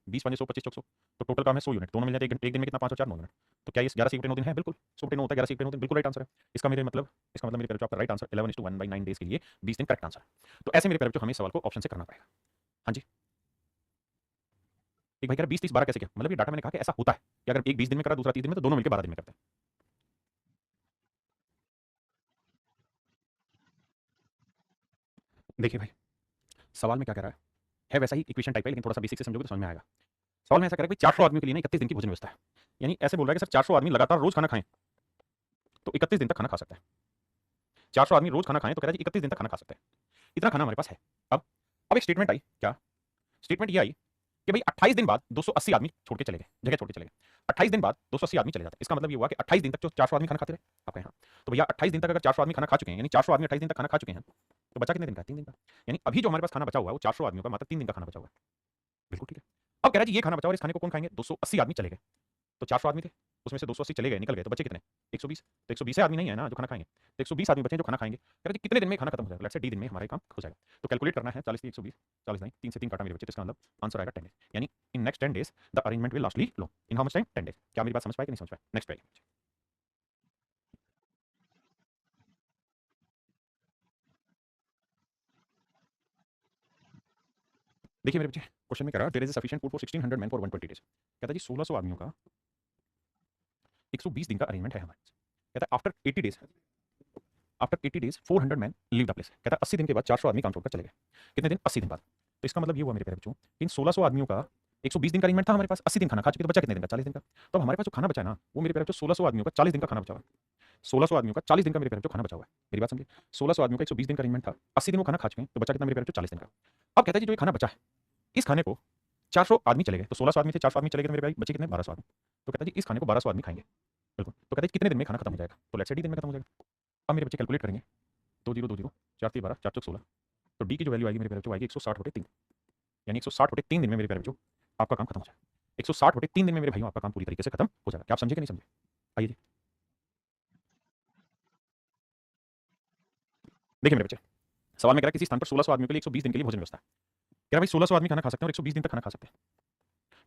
20 5 100 25 चौक 100, तो टोटल काम है 100 यूनिट, दोनों मिल जाते हैं एक दिन में, कितना? 5 और 4 9 मिनट। तो क्या ये 11 से 9 दिन है? बिल्कुल 100 बटे 9 होता है, 11 से 9 दिन, बिल्कुल राइट आंसर है। इसका मतलब मेरे आपका राइट आंसर 11:1/9 डेज के लिए 20 दिन करेक्ट आंसर है। तो ऐसे मेरे प्यारे बच्चों हमें सवाल को ऑप्शन से करना पड़ेगा। हाँ जी, एक भाई कह रहा 20 30 12 कैसे? क्या मतलब? ये डाटा मैंने कहा कि ऐसा होता है कि अगर एक 20 दिन में करा, दूसरा 30 दिन में, तो दोनों मिलकर 12 दिन में करते हैं। देखिए भाई, सवाल में क्या कह रहा है वैसा ही इक्वेशन टाइप है, लेकिन थोड़ा सा बेसिक से समझोगे तो समझ में आएगा। सवाल में ऐसा कह रहा है कि 400 आदमियों के लिए ना 31 दिन की भोजन व्यवस्था है, यानी ऐसे बोल रहा है कि सर 400 आदमी लगातार रोज खाना खाएं तो 31 दिन तक खाना खा सकता है। 400 आदमी रोज खाना खाएं तो कह रहा है 31 दिन तक खाना खा सकते हैं। इतना खाना हमारे पास है। अब एक स्टेटमेंट आई, क्या स्टेटमेंट ये आई कि भाई 28 दिन बाद 280 आदमी छोड़ के चले गए, जगह छोड़ के चले गए। 28 दिन बाद 280 आदमी चले जाते हैं, इसका मतलब ये हुआ कि 28 दिन तक जो 400 आदमी खाना खाते रहे। आपके यहाँ तो भैया 28 दिन तक अगर 400 आदमी खाना खा चुके हैं, यानी 400 आदमी 28 दिन तक खाना खा चुके हैं, तो बचा कितने दिन का? 3 दिन का। यानी अभी जो हमारे पास खाना बचा हुआ है वो 400 आदमियों का मात्र 3 दिन का खाना बचा हुआ है। बिल्कुल ठीक है। अब कह रहा है जी ये खाना बचा और इस खाने को कौन खाएंगे? 280 आदमी चले गए, तो 400 आदमी थे, उसमें से 280 चले गए, निकल गए, तो बचे कितने? 120। तो 120 आदमी नहीं है ना जो खाना खाएंगे, तो 120 आदमी बचे जो खाना खाएंगे। कह रहे जी कितने दिन में खाना खत्म हो जाएगा? लेट्स से डी दिन में हमारा काम हो जाएगा। तो कैलकुलेट करना है, 40 120, 40 नहीं, 3 से 3 काटा मेरे बच्चे, तो इसका मतलब आंसर आएगा 10 डेज, यानी in next 10 days the arrangement will lastly low in how much time? 10 days. क्या मेरी बात समझ पाए कि नहीं समझ पाए? नेक्स्ट पे देखिए मेरे बच्चे, क्वेश्चन में कह रहा है there is sufficient food for 1600 man for 120 days. कहता है जी 1600 आदमियों का 120 दिन का अरेंजमेंट है हमारे पास। कहता है after 80 days 400 man leave the place. कहता है 80 दिन के बाद 400 आदमी काम छोड़कर चले गए। कितने दिन? 80 दिन बाद। तो इसका मतलब ये हुआ मेरे प्यारे बच्चों, इन 1600 आदमियों का 120 दिन का अरेंजमेंट था हमारे पास, 80 दिन खाना खा चुके, तो बचा कितने दिन का? 40 दिन का। तो हमारे पास जो खाना बचा है ना, वो मेरे प्यारे बच्चों 1600 आदमियों का 40 दिन का खाना बचा हुआ है। 1600 आदमियों का 40 दिन का मेरे प्यारे बच्चों खाना बचा हुआ है। मेरी बात समझिए, 1600 आदमियों का 120 दिन का अरेंजमेंट था, 80 दिन वो खाना खा चुके हैं, तो बचा कितना मेरे प्यारे बच्चों? 40 दिन का। अब कहता है जी जो ये खाना बचा है, इस खाने को 400 आदमी चले गए, तो 1600 आदमी थे, 400 आदमी चले गए, तो मेरे भाई बचे कितने? 1200 आदमी। तो कहता है जी इस खाने को 1200 आदमी खाएंगे। बिल्कुल। तो कहते हैं कितने दिन में खाना खत्म हो जाएगा? तो लेट्स से डी दिन में खत्म हो जाएगा। अब मेरे बच्चे कैलकुलेट करेंगे, 2 0 2 0 4 3 12 4 चौक 16, तो डी की जो वैल्यू आएगी मेरे प्यारे बच्चों आएगी 160 बटे 3, यानी 160 बटे 3 दिन में मेरे प्यारे बच्चों आपका काम खत्म हो जाएगा। 160 बटे 3 दिन में मेरे भाइयों आपका काम पूरी तरीके से खत्म हो जाएगा। क्या आप समझे कि नहीं समझे? आइए जी। देखिए मेरे बच्चे, सवाल में कह रहा है किसी स्थान पर 1600 आदमियों के लिए 120 दिन के लिए भोजन व्यवस्था है। कह रहा है भाई 1600 आदमी खाना खा सकते हैं और 120 दिन तक खाना खा सकते हैं।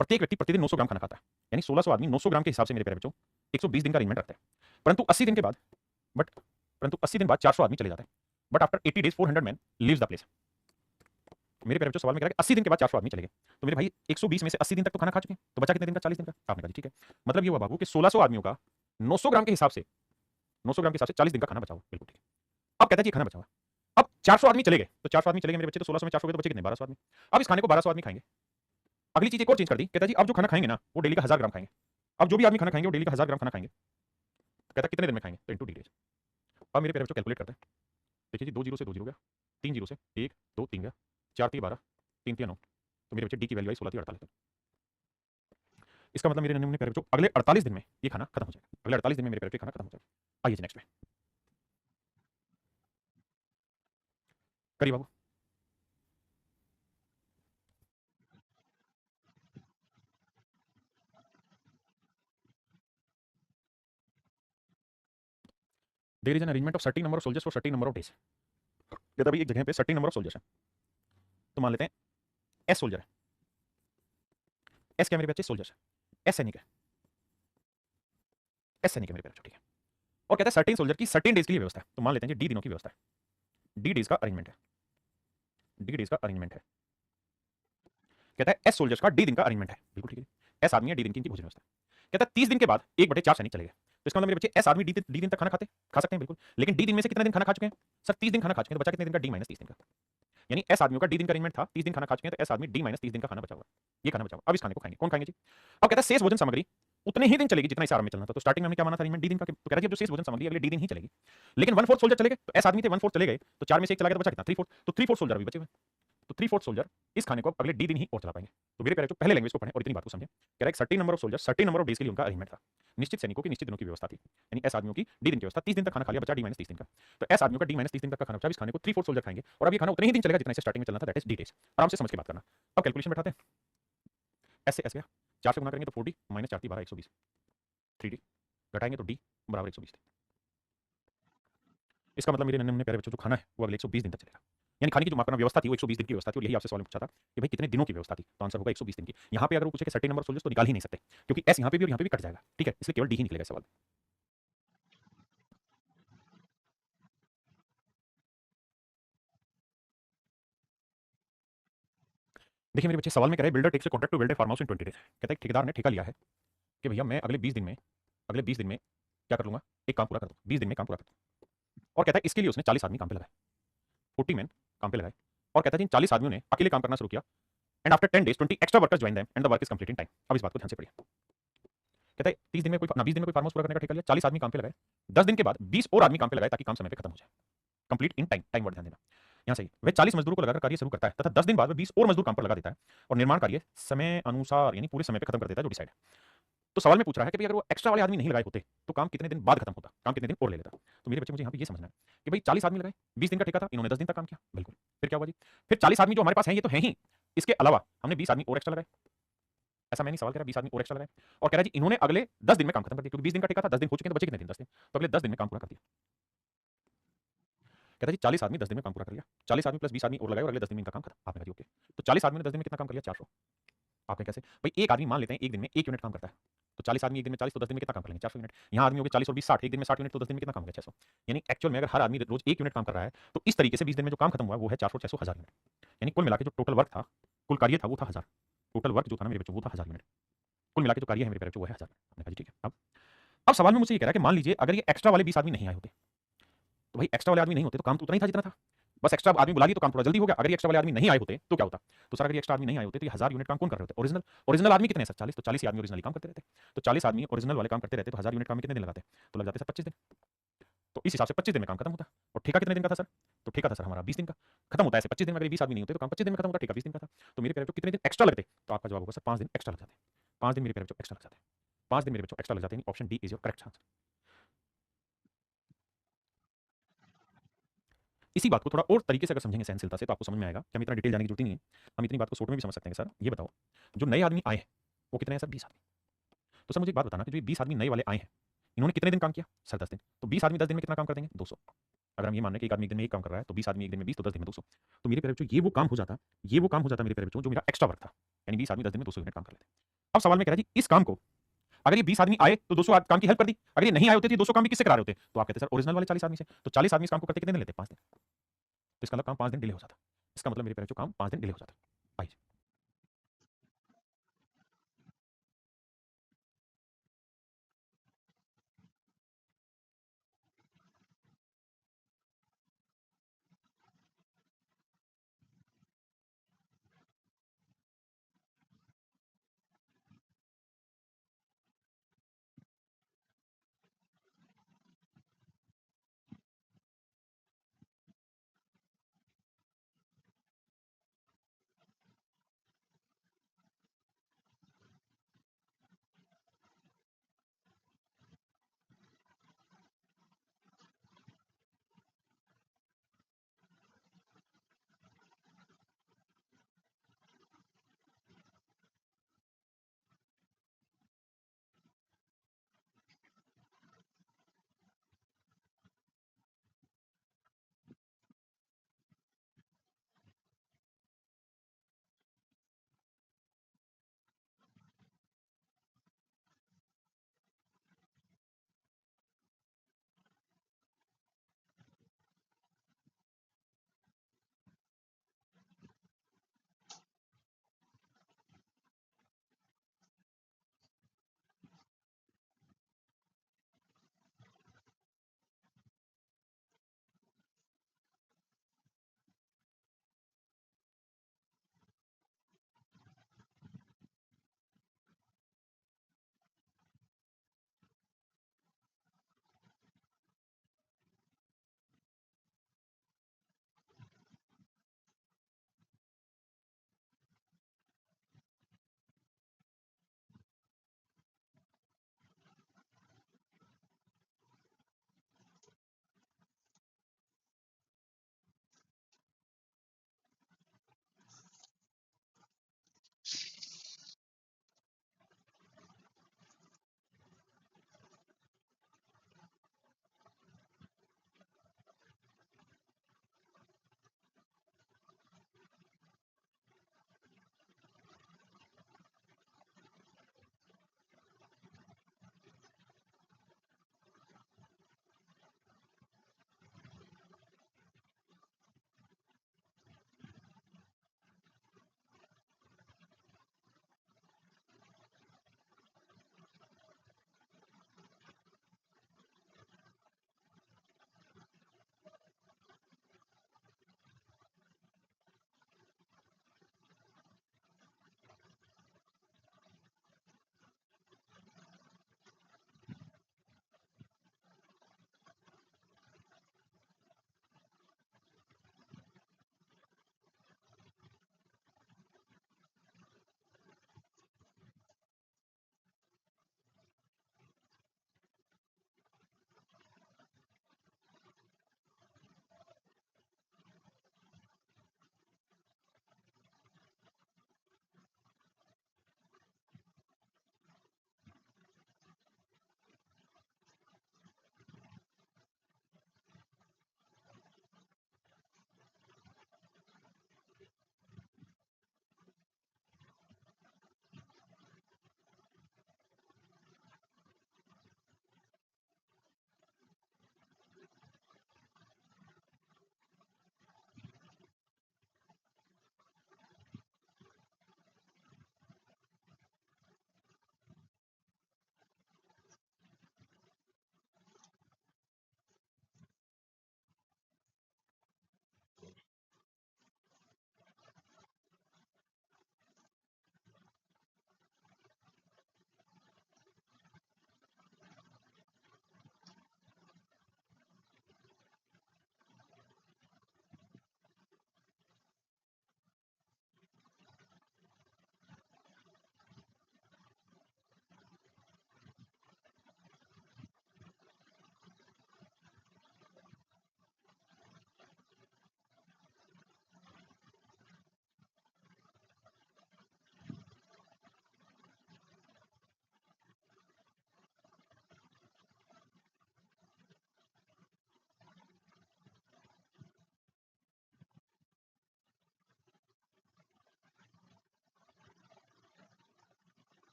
प्रत्येक व्यक्ति प्रतिदिन 900 ग्राम खाना खाता है, यानी 1600 आदमी 900 ग्राम के हिसाब से मेरे प्यारे बच्चों 120 दिन का अरेंजमेंट रखते हैं। परंतु 80 दिन के बाद बट परंतु 80 दिन बाद 400 आदमी चले जाते हैं। But after 80 days 400 man leaves the place. मेरे प्यारे बच्चों सवाल में कह रहा है कि 80 दिन के बाद 400 आदमी चले गए, तो मेरे भाई 120 में से 80 दिन तक तो खाना खा चुके हैं, तो बचा कितने दिन का? 40 दिन का। आपने कहा जी ठीक है, मतलब ये हुआ बाबू कि 1600 आदमियों का 900 ग्राम के हिसाब से 900 ग्राम के हिसाब से 40 दिन का खाना बचा हुआ। बिल्कुल ठीक है। अब कहता है कि खाना बचा हुआ, अब 400 आदमी चले गए, तो 400 आदमी चले गए मेरे बच्चे, तो 1600 में 400 गए तो बचे कितने? 1200 आदमी। अब इस खाने को 1200 आदमी खाएंगे। अगली चीज एक और चेंज कर दी, कहता है जी अब जो खाना खाएंगे ना वो डेली का 1000 ग्राम खाएंगे। अब जो भी आदमी खाना खाएंगे वो डेली का 1000 ग्राम खाना खाएंगे। कहता है कितने दिन में खाएंगे? तो इंटू डी डेज। अब मेरे प्यारे बच्चों कैलकुलेट करते हैं। देखिए जी 2 जीरो से 2 जीरो गया, 3 जीरो से 1 2 3 गया, 4 3 12, 3 3 9, तो मेरे बच्चे डी की वैल्यू आई 16 3 48। इसका मतलब मेरे नन्हे मुन्ने प्यारे बच्चों अगले 48 दिन में ये खाना खत्म हो जाएगा। अगले 48 दिन में मेरे प्यारे बच्चे खाना खत्म हो जाएगा। आइए जी नेक्स्ट में करिए बाबू। There is an arrangement of certain number of soldiers for certain number of days. कहता भाई एक जगह पे सर्टेन नंबर ऑफ सोल्जर्स है, तो मान लेते हैं एस सोल्जर है। एस क्या मेरे बच्चे? सोल्जर्स है। एस सैनिक है। एस सैनिक है मेरे बच्चों, ठीक है। और कहता है सर्टेन सोल्जर की सर्टेन डेज के लिए व्यवस्था है, तो मान लेते हैं जी डी दिनों की व्यवस्था है। डी डेज का अरेंजमेंट है। डी डेज का अरेंजमेंट है। कहता है एस सोल्जर्स का डी दिन का अरेंजमेंट है। बिल्कुल ठीक है। एस आदमी है, डी दिन की इनकी भोजन व्यवस्था है। कहता है 30 दिन के बाद 1/4 सैनिक चले गए, तो इसका मतलब मेरे बच्चे एस आदमी डी दिन तक खाना खा सकते हैं बिल्कुल, लेकिन डी दिन में से कितने दिन खाना खा चुके हैं? सर 30 दिन खाना खा चुके हैं, तो बचा कितने दिन का? डी माइनस 30 दिन का। यानी एस आदमियों का डी दिन का अरेंजमेंट था, 30 दिन खाना खा चुके हैं, तो एस आदमी डी माइनस 30 दिन का खाना बचा हुआ है। ये खाना बचा हुआ, अब इस खाने को खाएंगे। कौन खाएंगे जी? अब कहता है शेष भोजन सामग्री उतने ही दिन चलेगी जितना इस आराम में चलना था। तो स्टार्टिंग में हमने क्या माना था अरेंजमेंट डी दिन का, तो कह रहा है कि जो शेष भोजन सामग्री अगले डी दिन ही चलेगी। लेकिन 1/4 सोल्जर चले गए, तो एस आदमी थे 1/4 चले गए, तो 4 में से 1 चला गया, तो बचा कितना? 3/4, तो 3/4 सोल्जर अभी बचे हुए। तो 3/4 सोल्जर इस खाने को अगले डी दिन ही और चला पाएंगे। तो मेरे प्यारे बच्चों पहले लैंग्वेज को पढ़ें और इतनी बात को समझें। कह रहा है certain number of soldier certain number of days के लिए उनका अरेंजमेंट था। निश्चित सैनिकों की निश्चित दिनों की व्यवस्था थी, यानी एस आदमियों की डी दिन की व्यवस्था। 30 दिन तक खाना खा लिया, बचा डी माइनस 30 दिन का। तो एस आदमियों का डी माइनस 30 दिन तक का खाना बचा, इस खाने को 3/4 सोल्जर खाएंगे, और अब ये खाना उतने ही दिन चलेगा जितना इसे स्टार्टिंग में चलना था, दैट इज डी डेज। आराम से समझ के बात करना। अब कैलकुलेशन बैठाते हैं। एस से एस गया, 4 से गुना करेंगे तो 4d माइनस 4 3 12 120, 3d घटाएंगे तो डी बराबर 120। इसका मतलब मेरे नन्हे मुन्ने प्यारे बच्चों जो खाना है वो अगले 120 दिन तक चलेगा। यानी खाने की जो मापना व्यवस्था थी वो 120 दिन की व्यवस्था थी, और यही आपसे सवाल में पूछा था कि भाई कितने दिनों की व्यवस्था थी, तो आंसर होगा 120 दिन की। यहाँ पे अगर वो पूछे कि सर्टेन नंबर सोल्जर्स, तो निकाल ही नहीं सकते, क्योंकि एस यहाँ पे भी और यहाँ पे भी कट जाएगा, ठीक है, इसलिए केवल डी ही निकलेगा इस सवाल में। देखिए मेरे बच्चे सवाल में कह रहे हैं builder takes contract to build a farm house in 20 days. कहता है ठेकेदार ने ठेका लिया है कि भैया मैं अगले 20 दिन में क्या कर लूंगा? एक काम पूरा कर दूँ, 20 दिन में काम पूरा कर दूँ। और कहता है इसके लिए उसने 40 आदमी काम पे लगाए, 40 मैन काम पे लगाए, और कहता है जिन 40 आदमियों ने अकेले काम करना शुरू किया, and after 10 days 20 extra workers join them and the work is complete in time. अब इस बात को ध्यान से पढ़िए। कहता है 30 दिन में कोई ना 20 दिन में कोई फार्म हाउस पूरा करने का ठेका लिया, 40 आदमी काम पे लगाए, 10 दिन के बाद 20 और आदमी काम पे लगाए ताकि काम समय पे खत्म हो जाए। Complete in time, time word ध्यान देना। यहाँ सही, वह 40 मजदूरों को लगाकर कार्य शुरू करता है तथा 10 दिन बाद वह 20 और मजदूर काम पर लगा देता है, और निर्माण कार्य समय अनुसार यानी पूरे समय पे खत्म कर देता है जो डिसाइड है। तो सवाल में पूछ रहा है कि भाई अगर वो एक्स्ट्रा वाले आदमी नहीं लगाए होते तो काम कितने दिन बाद खत्म होता, काम कितने दिन और ले लेता? तो मेरे बच्चे मुझे यहाँ पे ये समझना है कि भाई 40 आदमी लगाए, 20 दिन का ठेका था, इन्होंने 10 दिन तक काम किया, बिल्कुल। फिर क्या हुआ जी? फिर 40 आदमी जो हमारे पास हैं ये तो हैं ही, इसके अलावा हमने 20 आदमी और एक्स्ट्रा लगाए। ऐसा मैं नहीं सवाल कर रहा, 20 आदमी और एक्स्ट्रा लगाए, और कह रहा है जी इन्होंने अगले 10 दिन में काम खत्म कर दिया, क्योंकि 20 दिन का ठेका था, 10 दिन हो चुके हैं, तो बचे कितने दिन? 10 दिन, तो अगले 10 दिन में काम पूरा कर दिया। कहता है जी 40 आदमी 10 दिन में काम पूरा कर लिया, 40 आदमी प्लस 20 आदमी और लगाए, और अगले 10 दिन में इनका काम खत्म। आपने कहा जी ओके। तो 40 आदमी ने 10 दिन में कितना काम कर लिया? 400। आपने कैसे भाई? एक आदमी मान लेते हैं एक दिन में 1 यूनिट काम करता है, तो 40 आदमी एक दिन में 40, तो 10 दिन में कितना काम कर लेंगे? 400 यूनिट। यहाँ आदमी हो गए 40 और 20 60, एक दिन में 60 यूनिट, तो 10 दिन में कितना काम हो गया? 600। यानी एक्चुअल में अगर हर आदमी रोज 1 यूनिट काम कर रहा है, तो इस तरीके से 20 दिन में जो काम खत्म हुआ वो है 400 600 1000 यूनिट। यानी कुल मिला के जो टोटल वर्क था, कुल कार्य था वो था 1000। टोटल वर्क जो था ना मेरे बच्चों वो था 1000 यूनिट। कुल मिला के जो कार्य है मेरे बच्चों वो है 1000। हमने कहा जी ठीक है। अब सवाल में मुझसे ये कह रहा है कि मान लीजिए अगर ये एक्स्ट्रा वाले 20 आदमी नहीं आए होते, तो भाई एक्स्ट्रा वाले आदमी नहीं होते तो काम तो उतना ही था जितना था, बस एक्स्ट्रा आदमी बुला लिए तो काम थोड़ा जल्दी हो गया। अगर ये एक्स्ट्रा वाले आदमी नहीं आए होते तो क्या होता? तो सर अगर ये एक्स्ट्रा आदमी नहीं आए होते तो ये 1000 यूनिट काम कौन कर रहे होते? ओरिजिनल। ओरिजिनल आदमी कितने हैं सर? 40, तो 40 ही आदमी ओरिजिनली काम करते रहते, तो 40 आदमी ओरिजिनल वाले काम करते रहते, तो 1000 यूनिट काम में कितने दिन लगाते? तो लग जाते सर 25 दिन। तो इस हिसाब से 25 दिन में काम खत्म होता। और ठेका कितने दिन का था सर? तो ठेका था सर हमारा 20 दिन का। खत्म होता है ऐसे 25 दिन में, अगर 20 आदमी नहीं होते तो काम 25 दिन में खत्म होता, ठेका 20 दिन का था। तो मेरे प्यारे बच्चों कितने दिन एक्स्ट्रा लगते? तो आपका जवाब होगा सर 5 दिन एक्स्ट्रा लग जाते। 5 दिन मेरे प्यारे बच्चों एक्स्ट्रा लग जाते हैं। 5 दिन मेरे बच्चों एक्स्ट्रा लग जाते हैं। Option D is your correct answer. इसी बात को थोड़ा और तरीके से अगर समझेंगे सहनशीलता से तो आपको समझ में आएगा कि हम इतना डिटेल जाने की जरूरत ही नहीं है। हम इतनी बात को शॉर्ट में भी समझ सकते हैं। सर ये बताओ, जो नए आदमी आए हैं वो कितने हैं सर? 20 आदमी। तो सर मुझे एक बात बताना कि जो ये 20 आदमी नए वाले आए हैं, इन्होंने कितने दिन काम किया? सर 10 दिन। तो 20 आदमी 10 दिन में कितना काम कर देंगे? 200। अगर हम ये मान लें कि एक आदमी एक दिन में 1 काम कर रहा है, तो 20 आदमी एक दिन में 20, तो 10 दिन में 200। तो मेरे प्यारे बच्चों ये वो काम हो जाता मेरे प्यारे बच्चों जो मेरा एक्स्ट्रा वर्क था। यानी 20 आदमी 10 दिन में 200 यूनिट काम कर लेते। अब सवाल में कह रहा है जी इस काम को अगर ये 20 आदमी आए तो 200 काम की हेल्प कर दी, अगर ये नहीं आए होते तो ये 200 काम भी किससे करा रहे होते? तो आप कहते सर ओरिजिनल वाले 40 आदमी से। तो 40 आदमी इस काम को करते कितने दिन लेते? 5 दिन। तो इसका मतलब काम 5 दिन डिले हो जाता। इसका मतलब मेरे प्यारे बच्चों काम 5 दिन डिले हो जाता। आइए